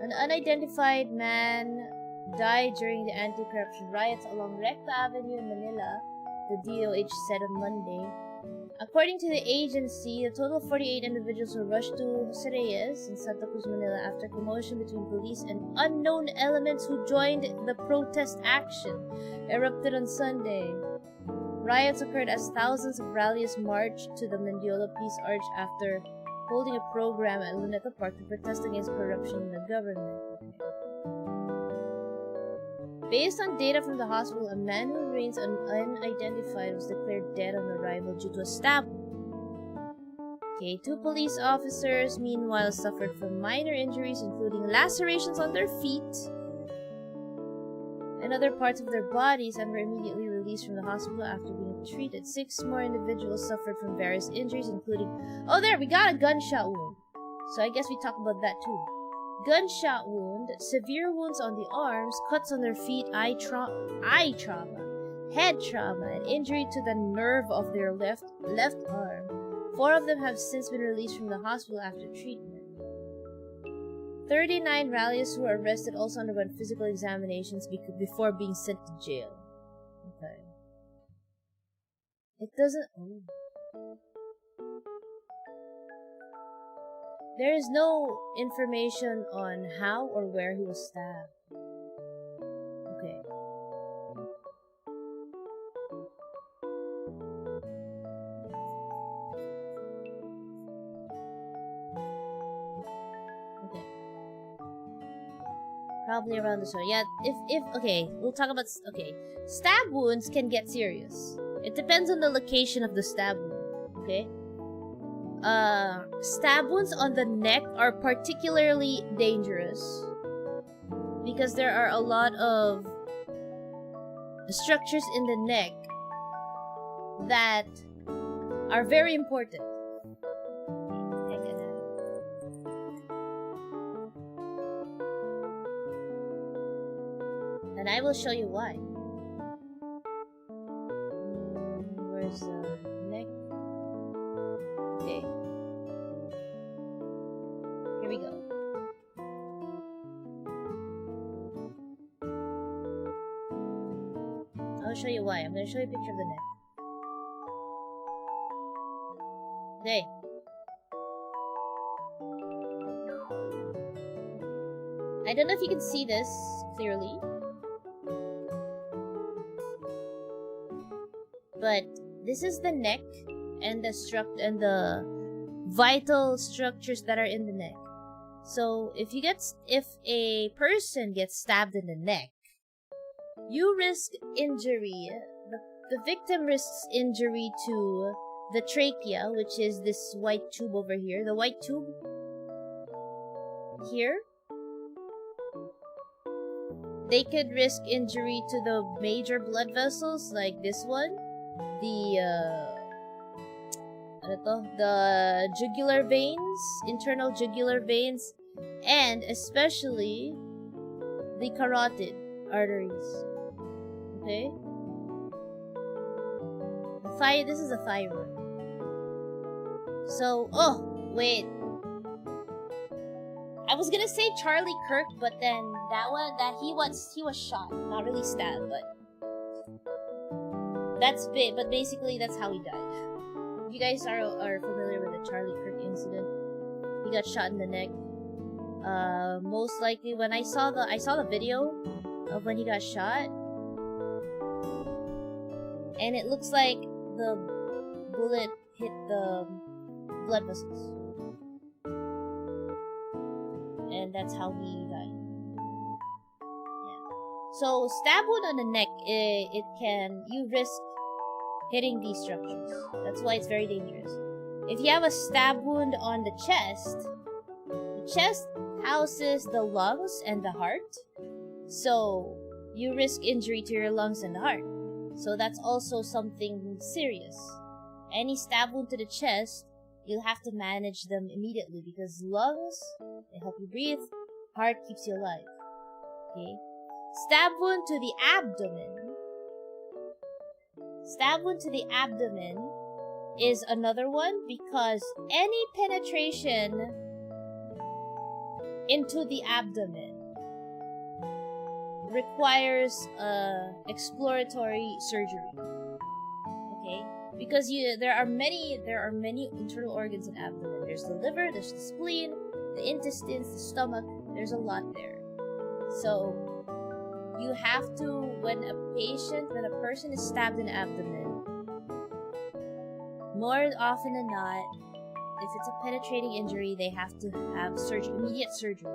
An unidentified man died during the anti-corruption riots along Recta Avenue in Manila, the DOH said on Monday. According to the agency, a total of 48 individuals were rushed to Jose Reyes in Santa Cruz, Manila after commotion between police and unknown elements who joined the protest action erupted on Sunday. Riots occurred as thousands of rallies marched to the Mendiola Peace Arch after holding a program at Luneta Park to protest against corruption in the government. Based on data from the hospital, a man who remains unidentified was declared dead on arrival due to a stab. Okay, 2 police officers, meanwhile, suffered from minor injuries, including lacerations on their feet and other parts of their bodies, and were immediately released from the hospital after being treated. 6 more individuals suffered from various injuries, including... Oh, there! We got a gunshot wound! So I guess we talk about that too. Gunshot wound, severe wounds on the arms, cuts on their feet, eye trauma, head trauma, and injury to the nerve of their left arm. 4 of them have since been released from the hospital after treatment. 39 rallies who were arrested also underwent physical examinations before being sent to jail. Okay. It doesn't... Oh. There is no information on how or where he was stabbed. Okay. Okay. Probably around this one. Yeah, okay, we'll talk about, okay. Stab wounds can get serious. It depends on the location of the stab wound, okay? Stab wounds on the neck are particularly dangerous because there are a lot of structures in the neck that are very important. And I will show you why. Where's the neck? Okay. Here we go. I'll show you why. I'm gonna show you a picture of the neck. Okay. I don't know if you can see this clearly, but this is the neck and the vital structures that are in the neck. So if a person gets stabbed in the neck, you risk injury. The victim risks injury to the trachea, which is this white tube over here. The white tube here. They could risk injury to the major blood vessels, like this one. The jugular veins, internal jugular veins, and especially the carotid arteries. Okay? This is a thyroid. So, oh, wait. I was gonna say Charlie Kirk, but then he was shot. Not really stabbed, but but basically that's how he died. If you guys are familiar with the Charlie Kirk incident, he got shot in the neck. Most likely when I saw the video of when he got shot, and it looks like the bullet hit the blood vessels, and that's how he died. Yeah. So stab wound on the neck, you risk hitting these structures. That's why it's very dangerous. If you have a stab wound on the chest houses the lungs and the heart, so you risk injury to your lungs and the heart. So that's also something serious. Any stab wound to the chest, you'll have to manage them immediately because lungs, they help you breathe, heart keeps you alive. Okay? Stab wound to the abdomen. Stab wound to the abdomen is another one because any penetration into the abdomen requires exploratory surgery. Okay? Because there are many internal organs in abdomen. There's the liver, there's the spleen, the intestines, the stomach. There's a lot there. So you have to, when a person is stabbed in the abdomen, more often than not, if it's a penetrating injury, they have to have immediate surgery.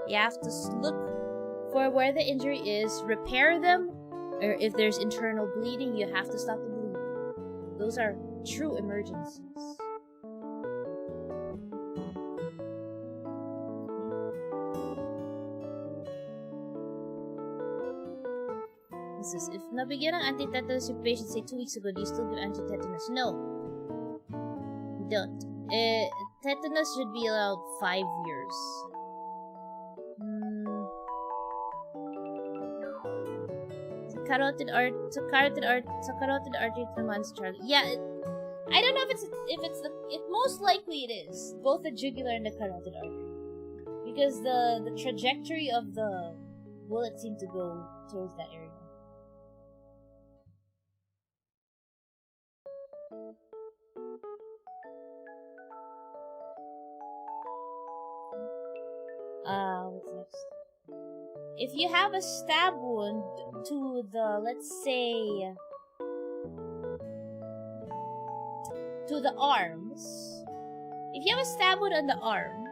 You have to look for where the injury is, repair them, or if there's internal bleeding, you have to stop the bleeding. Those are true emergencies. This is, if nabigyan ng anti-tetanus yung patient, say 2 weeks ago, do you still give anti-tetanus? No. You don't. Tetanus should be allowed 5 years. Carotid artery naman sa Charlie. Yeah, I don't know if most likely it is both the jugular and the carotid artery, because the trajectory of the bullet seemed to go towards that area. What's next? If you have a stab wound to the, let's say, to the arms, if you have a stab wound on the arm,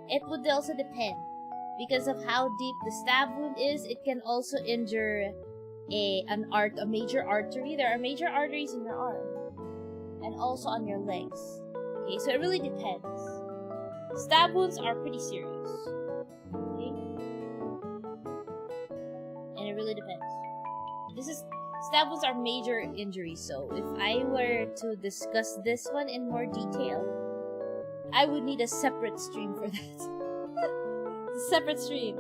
it would also depend. Because of how deep the stab wound is, it can also injure a major artery. There are major arteries in your arm and also on your legs. Okay, so it really depends. Stab wounds are pretty serious. Okay? And it really depends. Stab wounds are major injuries, so if I were to discuss this one in more detail, I would need a separate stream for that. Separate stream.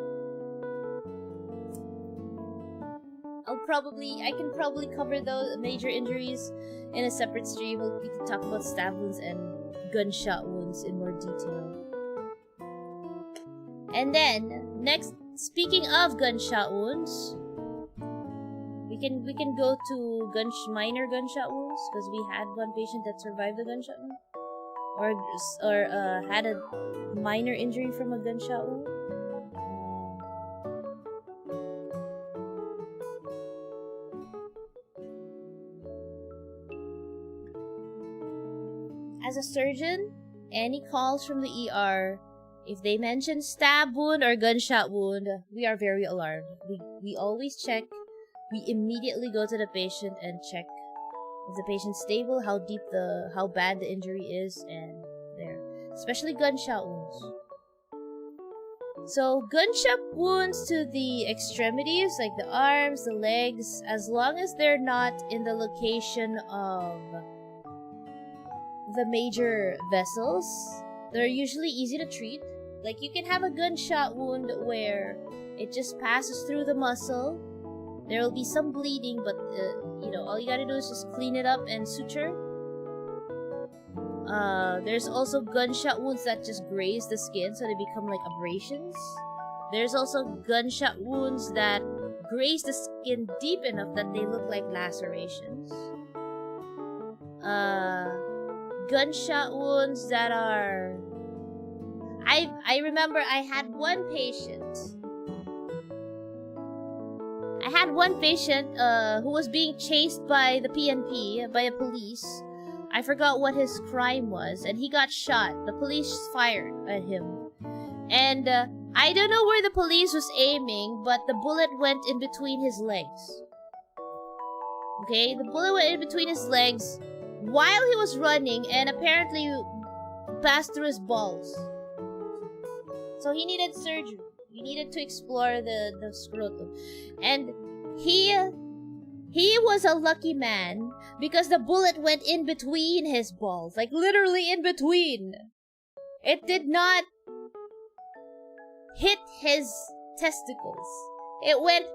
I can probably cover those major injuries in a separate stream. We can talk about stab wounds and gunshot wounds in more detail. And then, next, speaking of gunshot wounds, we can go to minor gunshot wounds, because we had one patient that survived a gunshot wound. Or had a minor injury from a gunshot wound. As a surgeon, any calls from the ER, if they mention stab wound or gunshot wound, we are very alarmed. We always check. We immediately go to the patient and check if the patient's stable, how bad the injury is, and there. Especially gunshot wounds. So gunshot wounds to the extremities, like the arms, the legs, as long as they're not in the location of the major vessels, they're usually easy to treat. Like, you can have a gunshot wound where it just passes through the muscle. There will be some bleeding, but all you gotta do is just clean it up and suture. There's also gunshot wounds that just graze the skin, so they become like abrasions. There's also gunshot wounds that graze the skin deep enough that they look like lacerations. Gunshot wounds that are... I remember I had one patient who was being chased by the PNP, by a police. I forgot what his crime was, and he got shot. The police fired at him. And I don't know where the police was aiming, but the bullet went in between his legs. Okay, the bullet went in between his legs while he was running, and apparently passed through his balls. So he needed surgery. He needed to explore the scrotum. And he was a lucky man because the bullet went in between his balls. Like, literally in between. It did not hit his testicles. It went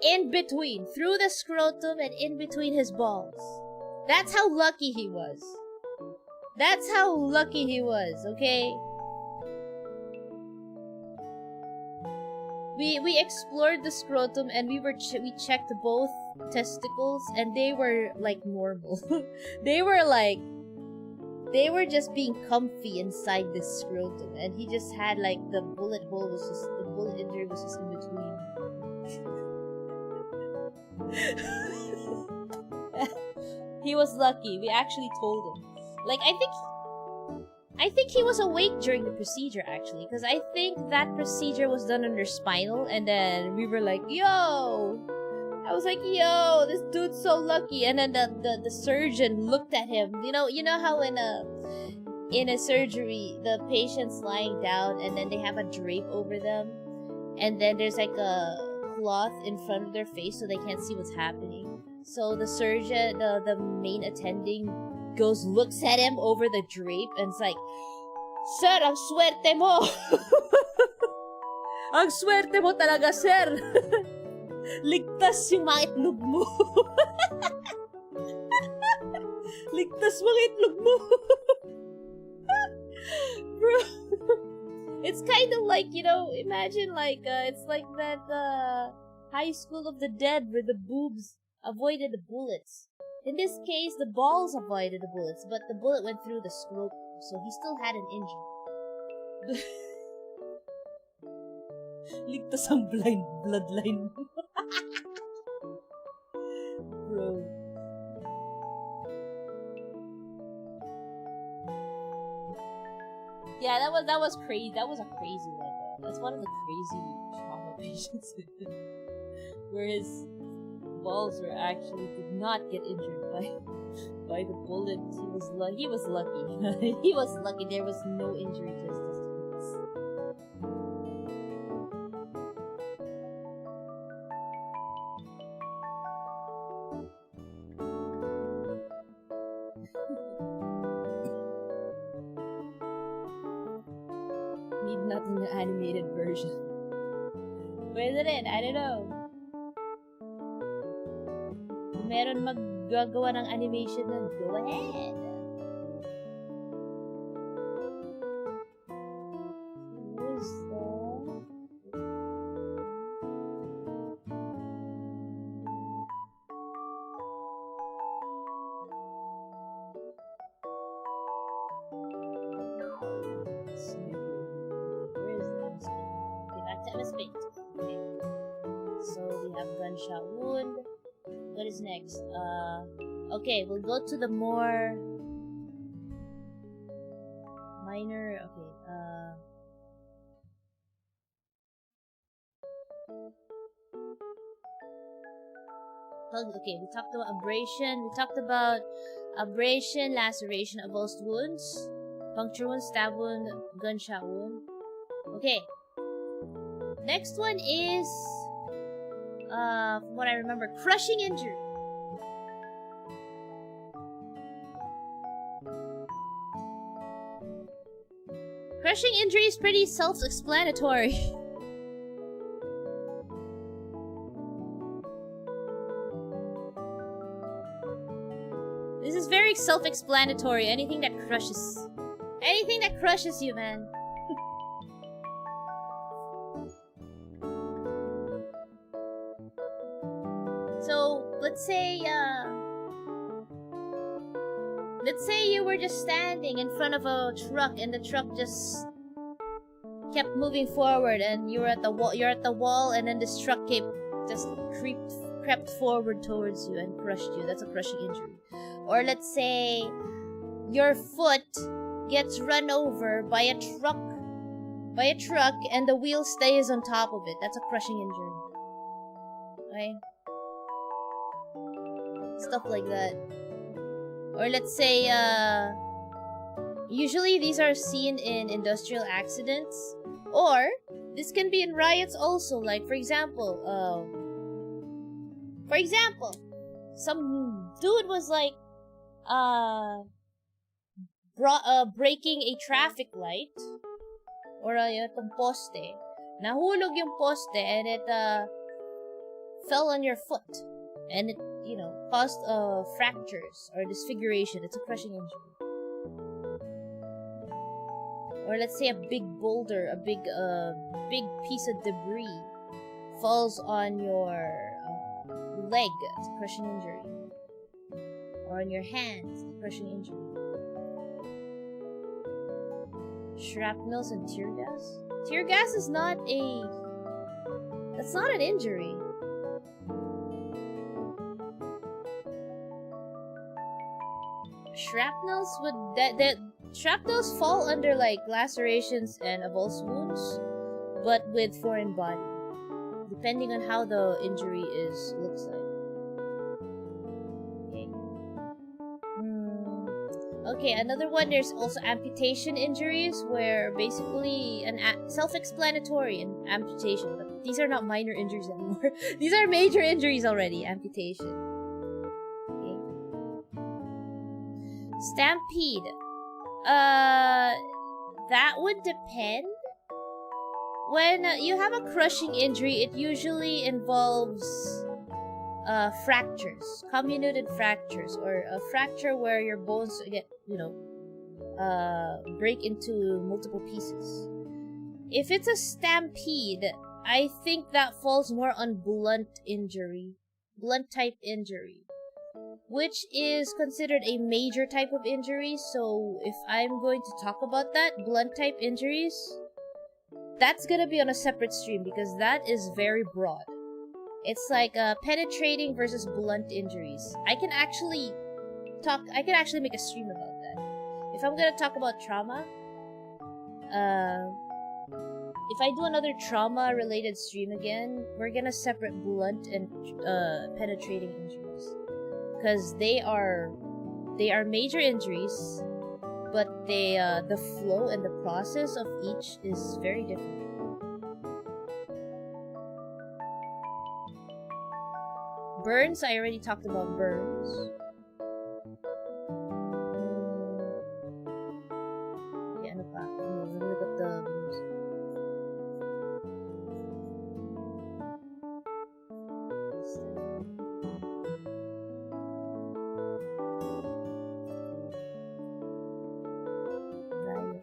in between, through the scrotum and in between his balls. That's how lucky he was. That's how lucky he was, okay? We explored the scrotum, and we checked both testicles, and they were like normal. they were just being comfy inside the scrotum, and he just had like the bullet injury was just in between. He was lucky. We actually told him. Like, I think he was awake during the procedure, actually, because I think that procedure was done under spinal, and then we were like, yo! I was like, yo, this dude's so lucky. And then the surgeon looked at him. You know how in a surgery, the patient's lying down, and then they have a drape over them, and then there's like a cloth in front of their face so they can't see what's happening. So the surgeon, the main attending, looks at him over the drape, and it's like, "Sir, ang swerte mo! Ang swerte mo talaga, sir! Ligtas yung mga itlog mo! Ligtas mga itlog mo!" Bro, it's kind of like, imagine like, it's like that High School of the Dead where the boobs avoided the bullets. In this case, the balls avoided the bullets, but the bullet went through the scrotum, so he still had an injury. Ligtas ang blind bloodline mo. Bro. Yeah, that was crazy. That was a crazy one. That's one of the crazy trauma patients. Where his balls were actually did not get injured by the bullet. He was lucky. He was lucky. There was no injury to his testicles. Need not in the animated version. Where's it in? I don't know. Kung meron maggagawa ng animation nun, go ahead. Where's Okay. So we have gunshot wound. What is next? Okay, we'll go to the more minor. Okay, we talked about abrasion. We talked about abrasion, laceration, avulsed wounds, puncture wound, stab wound, gunshot wound. Okay. Next one is, from what I remember, crushing injury. Crushing injury is pretty self-explanatory. This is very self-explanatory. Anything that crushes you, man. So, let's say you were just standing in front of a truck and the truck just kept moving forward and you're at the wall and then this truck crept forward towards you and crushed you. That's a crushing injury. Or let's say your foot gets run over by a truck and the wheel stays on top of it. That's a crushing injury. Right? Stuff like that. Or let's say, usually these are seen in industrial accidents. Or, this can be in riots also. Like, for example, some dude was like, breaking a traffic light. Or itong poste. Nahulog yung poste and it, fell on your foot. And it, caused fractures or disfiguration. It's a crushing injury. Or let's say a big boulder, a big piece of debris falls on your leg. It's a crushing injury. Or on your hand. It's a crushing injury. Shrapnels and tear gas. Tear gas is not that's not an injury. Shrapnels fall under like lacerations and avulsed wounds, but with foreign body, depending on how the injury looks like. Okay, another one. There's also amputation injuries, where basically self-explanatory in amputation, but these are not minor injuries anymore. These are major injuries already. Amputation. Stampede. That would depend. When you have a crushing injury, it usually involves fractures, comminuted fractures, or a fracture where your bones get, break into multiple pieces. If it's a stampede, I think that falls more on blunt type injury, which is considered a major type of injury. So if I'm going to talk about that, blunt type injuries, that's gonna be on a separate stream because that is very broad. It's like penetrating versus blunt injuries. I can actually make a stream about that. If I'm gonna talk about trauma, if I do another trauma-related stream again, we're gonna separate blunt and penetrating injuries, because they are major injuries, but the flow and the process of each is very different. Burns, I already talked about burns. Yeah, ano pa? Let me look up the riot.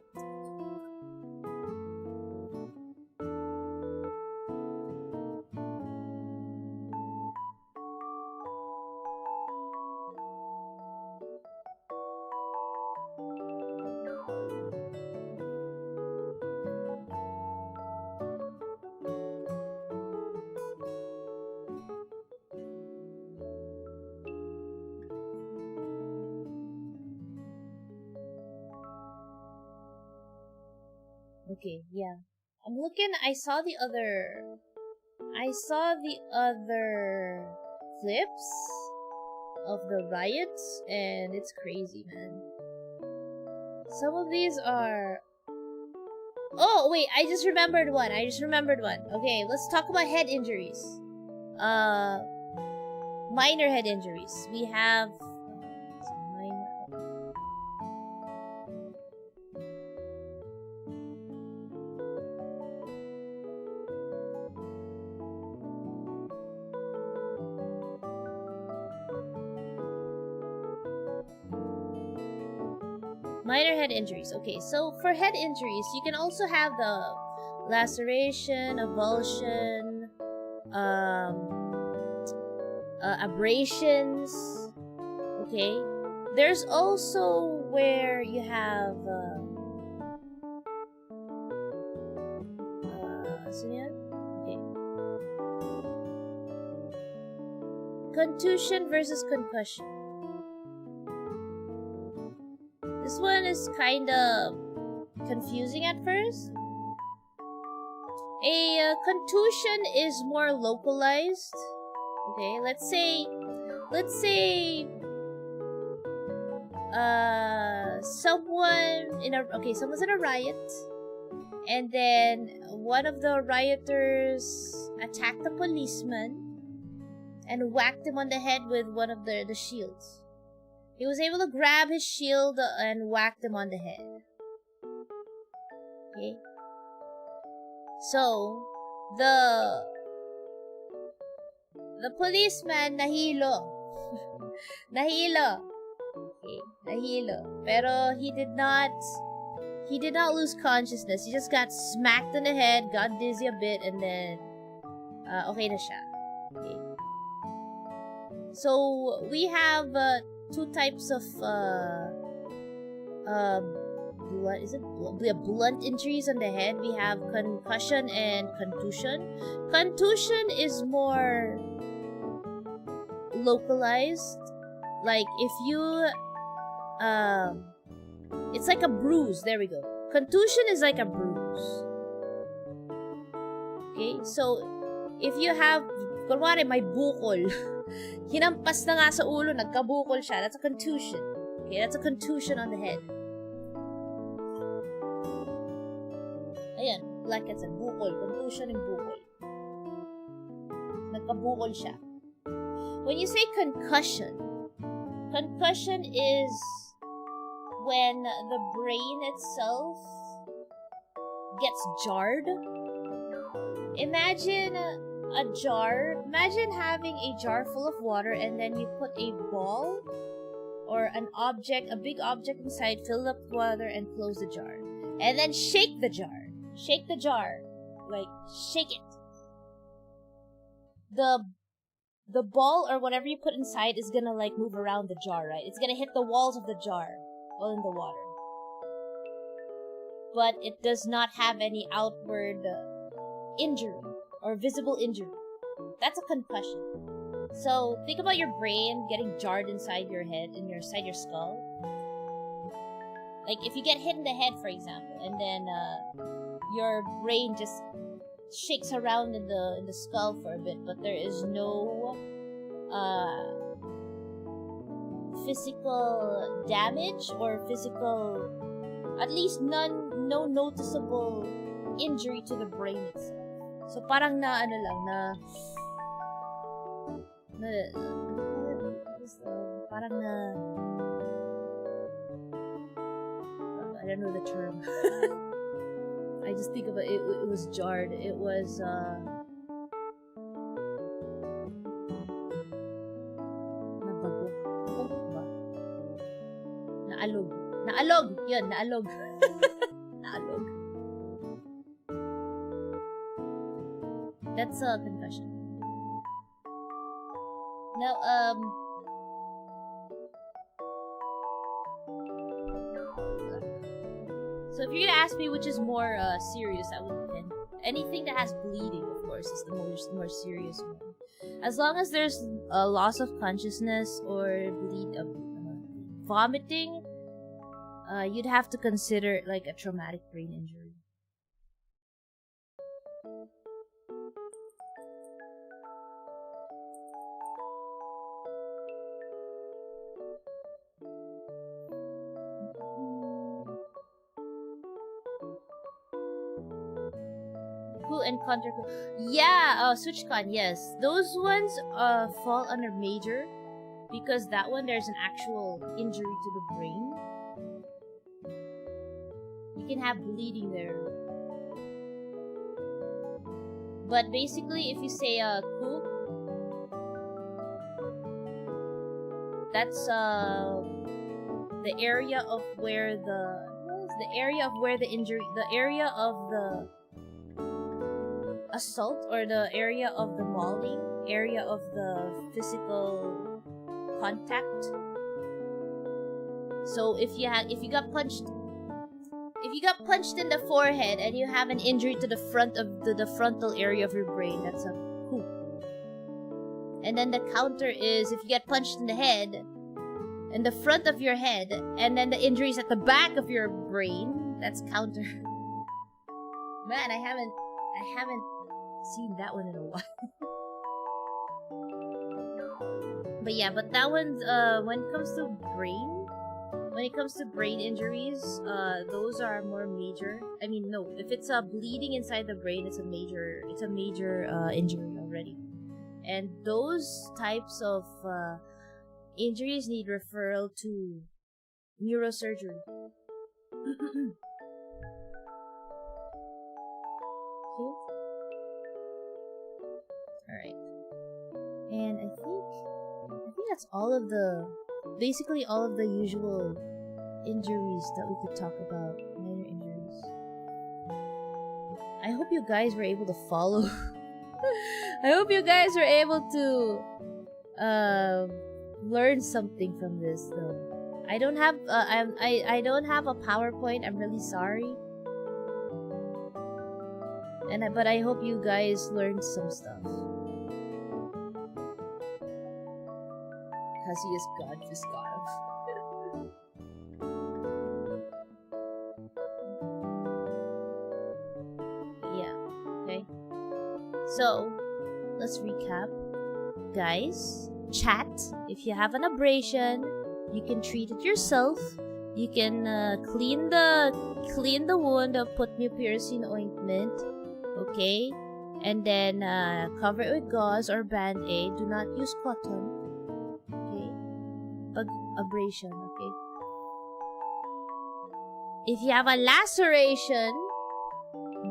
Okay, yeah. I'm looking. I saw the other clips of the riots, and it's crazy, man. Some of these are... Oh, wait, I just remembered one. Okay, let's talk about head injuries. Minor head injuries. We have... Minor head injuries. Okay, so for head injuries, you can also have the laceration, avulsion, abrasions. Okay, there's also where you have okay, contusion versus concussion. This one is kind of confusing at first. A contusion is more localized. Okay, let's say someone's in a riot, and then one of the rioters attacked a policeman and whacked him on the head with one of the shields. He was able to grab his shield and whacked him on the head. Okay. So, the policeman nahilo. Nahilo. Okay, nahilo. Pero he did not lose consciousness. He just got smacked in the head, got dizzy a bit, and then okay na siya. Okay. So, we have two types of blunt injuries on the head. We have concussion and contusion. Contusion is more localized. Like if you it's like a bruise. There we go. Contusion is like a bruise. Okay, so if you have, kunwari may bukol, hinampas na nga sa ulo, nagkabukol siya, that's a contusion. Okay, that's a contusion on the head. Ayan, like it's a bukol, contusion and bukol. Nagkabukol siya. When you say concussion is when the brain itself gets jarred. Imagine having a jar full of water and then you put a ball or an object, a big object inside, fill it up with water and close the jar. And then shake the jar. Shake the jar. Like, shake it. The ball or whatever you put inside is gonna like move around the jar, right? It's gonna hit the walls of the jar while in the water. but it does not have any outward injury or visible injury. That's a concussion. So think about your brain getting jarred inside your head, inside your skull. Like if you get hit in the head, for example, and then your brain just shakes around in the skull for a bit, but there is no physical damage or physical, at least no noticeable injury to the brain itself. So parang parang I don't know the term. I just think about it. It was jarred. It was Naalog. Yun, naalog. Naalog. That's a concussion. Now, so if you're gonna ask me which is more serious, I would depend. Anything that has bleeding, of course, is the more serious one. As long as there's a loss of consciousness or vomiting, you'd have to consider like a traumatic brain injury. And counter, yeah, SwitchCon, yes, those ones fall under major, because that one there's an actual injury to the brain. You can have bleeding there, but basically if you say coup, that's the area of where the assault, or the area of the mauling, area of the physical contact. So if you got punched in the forehead and you have an injury to the frontal area of your brain, that's a coup. And then the counter is if you get punched in the head, in the front of your head, and then the injury is at the back of your brain, that's counter. Man, I haven't seen that one in a while. But yeah, but that one's when it comes to brain injuries, those are more major. I mean, no, if it's bleeding inside the brain, it's a major injury already. And those types of injuries need referral to neurosurgery. Okay. Alright. And I think that's basically all of the usual injuries that we could talk about. Minor injuries. I hope you guys were able to follow. I hope you guys were able to learn something from this though. I don't have I don't have a PowerPoint. I'm really sorry. But I hope you guys learned some stuff. Because he is God, this God. Yeah, okay. So, let's recap. Guys, chat. If you have an abrasion, you can treat it yourself. You can clean the wound, put mupirocin ointment. Okay, and then cover it with gauze or band-aid. Do not use cotton. Okay, abrasion. Okay, if you have a laceration,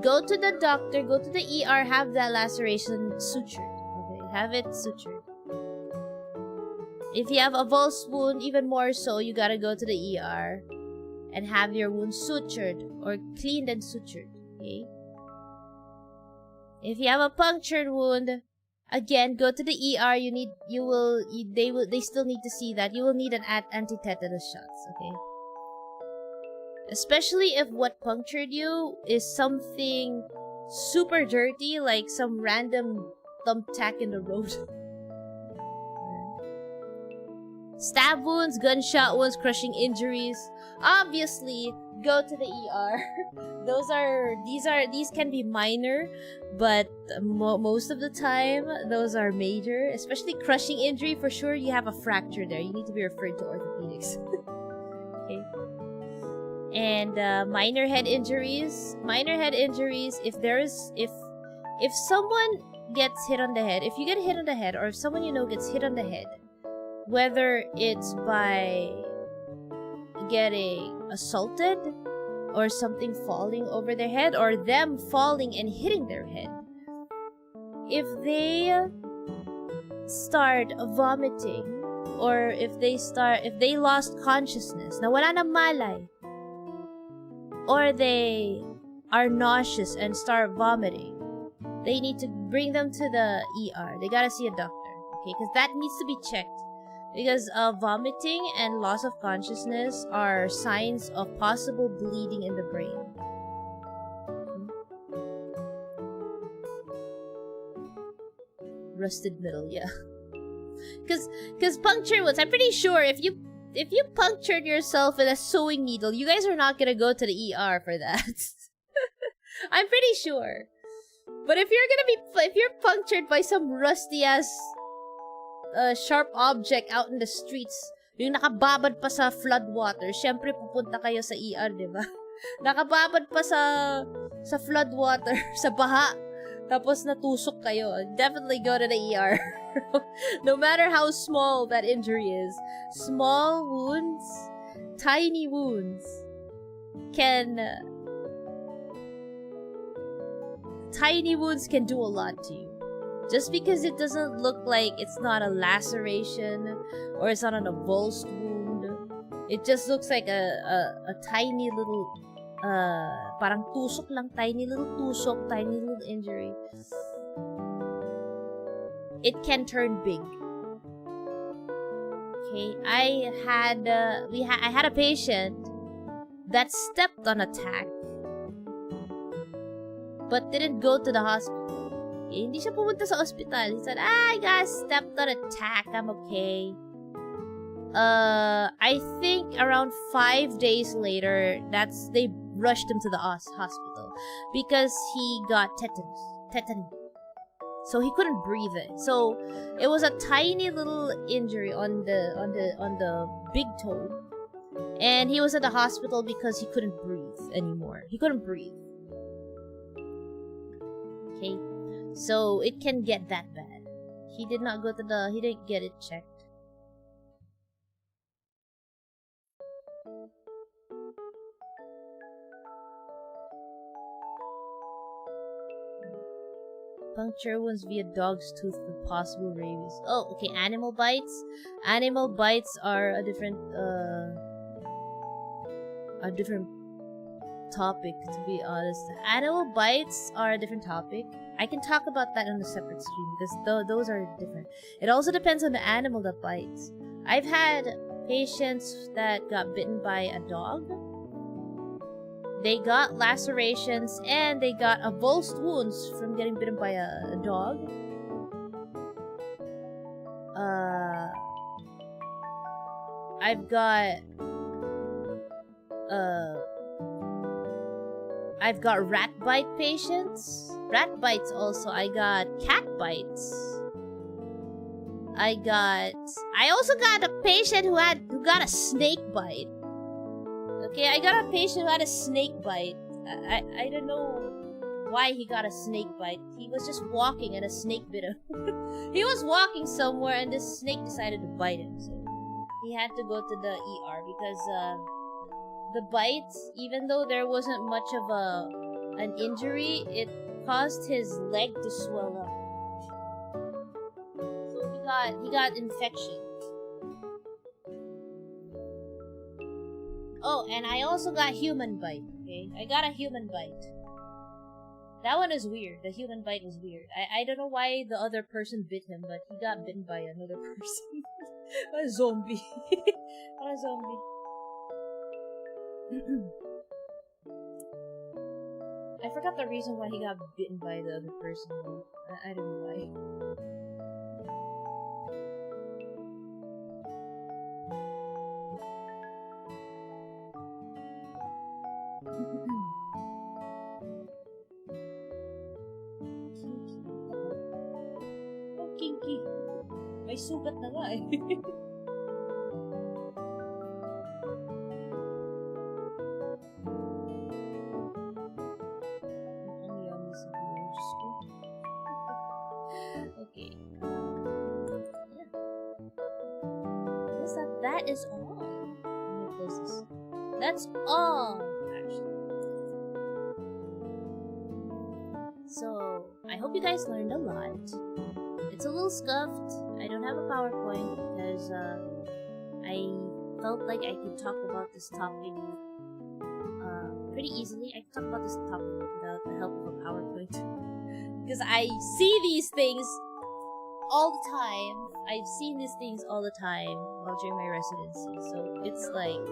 go to the doctor, go to the ER, have that laceration sutured. Okay, have it sutured. If you have a Volz wound, even more so, you gotta go to the ER and have your wound sutured or cleaned and sutured. Okay. If you have a punctured wound, again, go to the ER. They still need to see that. You will need an anti-tetanus shots, okay? Especially if what punctured you is something super dirty, like some random thumbtack in the road. Stab wounds, gunshot wounds, crushing injuries. Obviously, go to the ER. These can be minor, but most of the time, those are major. Especially crushing injury, for sure you have a fracture there. You need to be referred to orthopedics. Okay. And minor head injuries. If someone gets hit on the head, if you get hit on the head, or if someone you know gets hit on the head, whether it's by getting assaulted, or something falling over their head, or them falling and hitting their head, if they start vomiting, or if they lost consciousness, na wala na malay, or they are nauseous and start vomiting, they need to bring them to the ER. They gotta see a doctor, okay? Because that needs to be checked. Because vomiting and loss of consciousness are signs of possible bleeding in the brain. Rusted middle, yeah. Because puncture wounds, I'm pretty sure if you punctured yourself with a sewing needle, you guys are not gonna go to the ER for that. I'm pretty sure. But if you're punctured by some rusty ass sharp object out in the streets, yung nakababad pa sa flood water, syempre pupunta kayo sa ER, di ba? Nakababad pa sa flood water, sa baha, tapos natusok kayo, definitely go to the ER. No matter how small that injury is. Small wounds, tiny wounds can do a lot to you. Just because it doesn't look like it's not a laceration or it's not an avulsed wound, it just looks like a tiny little parang tusok lang, tiny little injury. It can turn big. Okay, I had a patient that stepped on a tack but didn't go to the hospital. Okay, hindi siya pumunta sa ospital. He said, I got stepped on a tack, I'm okay. I think around 5 days later, they rushed him to the hospital because he got tetany. So he couldn't breathe it. So it was a tiny little injury on the big toe, and he was at the hospital because he couldn't breathe anymore. He couldn't breathe. Okay, so it can get that bad. He didn't get it checked. Puncture wounds via dog's tooth with possible rabies. Oh, okay, animal bites. Animal bites are a different topic, to be honest. Animal bites are a different topic. I can talk about that on a separate stream because those are different. It also depends on the animal that bites. I've had patients that got bitten by a dog. They got lacerations and they got avulsed wounds from getting bitten by a dog. I've got rat bite patients. Rat bites also. I got cat bites. I also got a patient who got a snake bite. Okay, I got a patient who had a snake bite. I don't know why he got a snake bite. He was just walking and a snake bit him. He was walking somewhere and this snake decided to bite him. So he had to go to the ER because the bite, even though there wasn't much of an injury, it caused his leg to swell up. So he got infection. Oh, and I also got human bite, okay? I got a human bite. That one is weird. The human bite is weird. I don't know why the other person bit him, but he got bitten by another person. A zombie. A zombie. I forgot the reason why he got bitten by the other person. I don't know why. Oh, kinky. May sugat na nga eh. Okay. Yeah. That is all. That's all, actually. So, I hope you guys learned a lot. It's a little scuffed. I don't have a PowerPoint because I felt like I could talk about this topic pretty easily. I can talk about this topic without the help of a PowerPoint. Because I see these things all the time. I've seen these things all the time while during my residency. So it's like,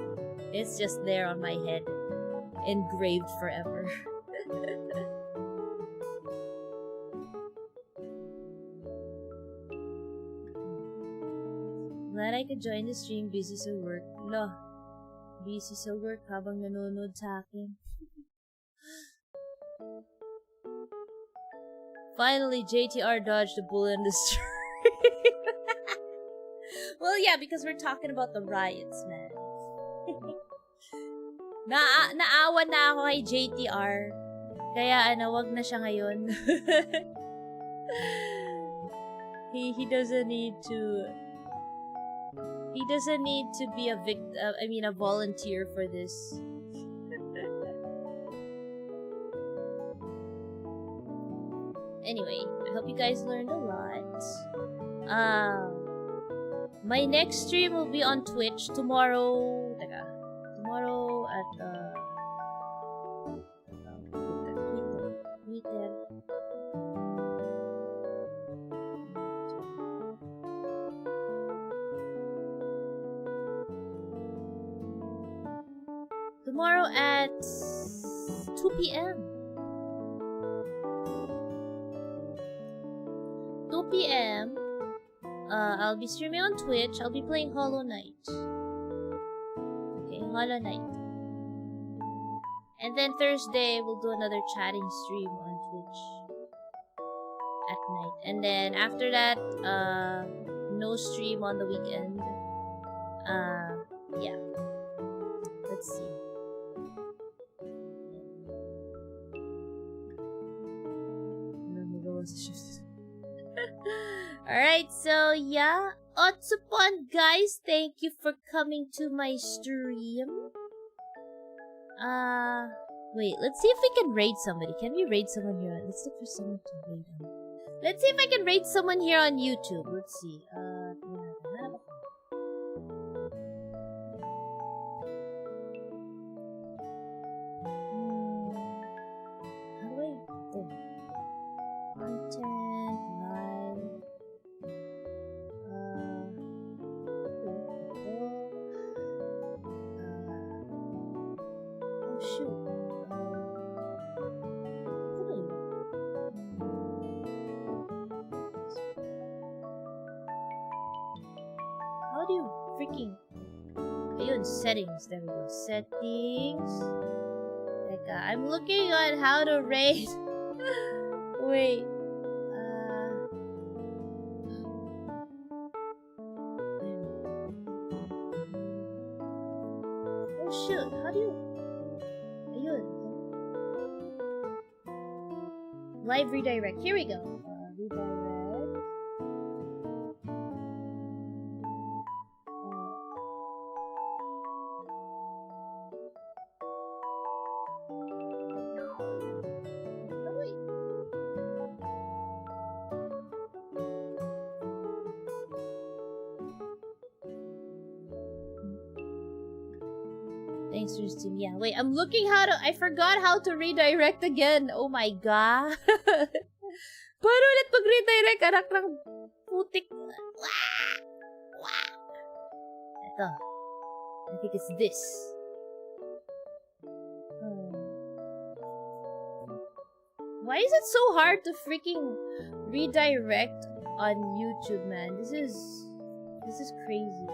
it's just there on my head, engraved forever. Glad I could join the stream, busy sa work. No, busy sa work habang nanonood sa akin. Finally, JTR dodged a bullet in the stream. Well, yeah, because we're talking about the riots, man. Naawa na ako kay JTR. Kaya wag na siya ngayon. He doesn't need to. He doesn't need to be a a volunteer for this. Anyway, I hope you guys learned a lot. My next stream will be on Twitch tomorrow. Tomorrow at tomorrow at 2 p.m. 2 p.m. I'll be streaming on Twitch. I'll be playing Hollow Knight. Okay, Hollow Knight. And then Thursday, we'll do another chatting stream on Twitch at night. And then after that, no stream on the weekend. Yeah. Let's see. Alright, so yeah. Otsupon, guys, thank you for coming to my stream. Wait, let's see if we can raid somebody. Can we raid someone here? Let's look for someone to raid them. Let's see if I can raid someone here on YouTube. Let's see. How do I go? Content, live. Oh shoot. How do you freaking... Ayun, settings. There we go. Settings. Teka, I'm looking on how to raid. Wait. Oh shoot, how do you... Ayun. Live redirect. Here we go. Redirect. Thanks for stream. Yeah, wait, I'm looking how to... I forgot how to redirect again. Oh my god. Paano ulit pag-redirect? Anak ng putik. Ito. I think it's this. Why is it so hard to freaking redirect on YouTube, man? This is crazy.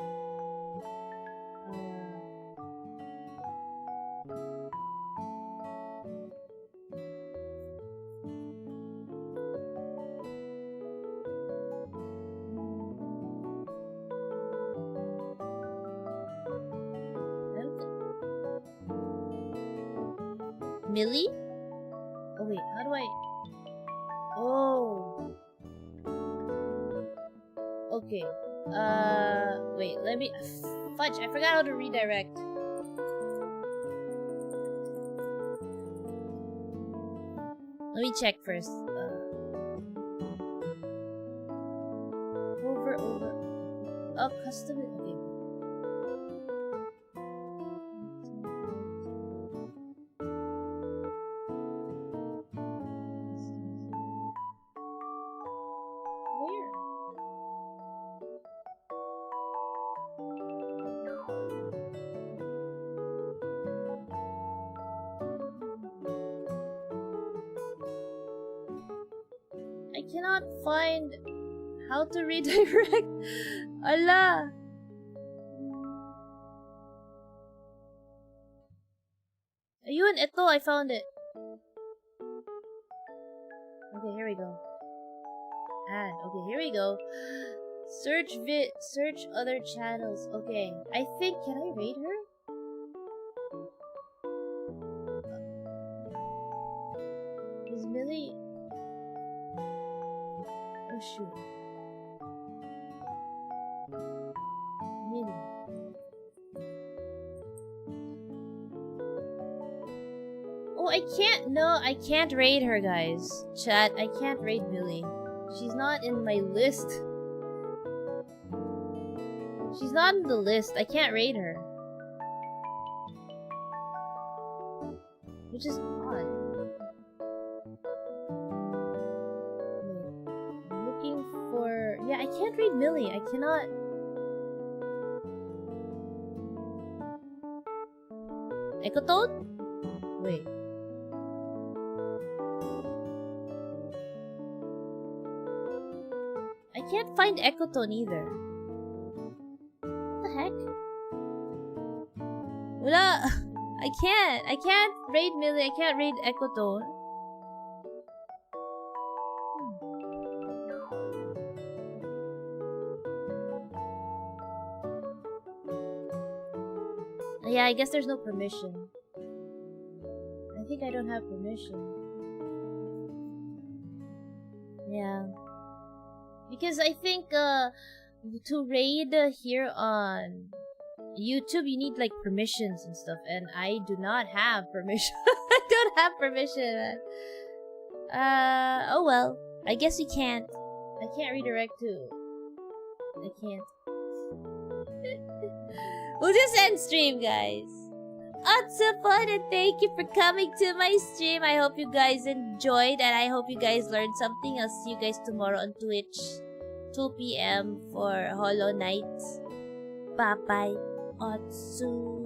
Millie? Oh wait, how do I... Oh. Okay. Wait, let me... Fudge, I forgot how to redirect. Let me check first. Over. Oh, custom... Okay. I cannot find how to redirect. Allah. Ayun, ito, I found it. Okay, here we go. Add. Okay, here we go. Search other channels. Okay, I think, can I raid her? Is Millie... Oh shoot. Millie. Oh, I can't raid her, guys. Chat, I can't raid Millie. She's not in my list. She's not in the list. I can't raid her. Which is odd. I'm looking for... Yeah, I can't raid Millie. I cannot... Ecotone? Wait. I can't find Ecotone either. What the heck? Wala! I can't raid Millie. I can't raid Ecotone. Yeah, I guess there's no permission. I think I don't have permission. Yeah. Because I think to raid here on YouTube you need like permissions and stuff, and I do not have permission. I don't have permission, man. Oh well. I guess you can't. I can't redirect to... I can't. We'll just end stream, guys. Lots of fun, and thank you for coming to my stream. I hope you guys enjoyed, and I hope you guys learned something. I'll see you guys tomorrow on Twitch, 2 p.m. for Hollow Knight. Bye-bye. Otsu.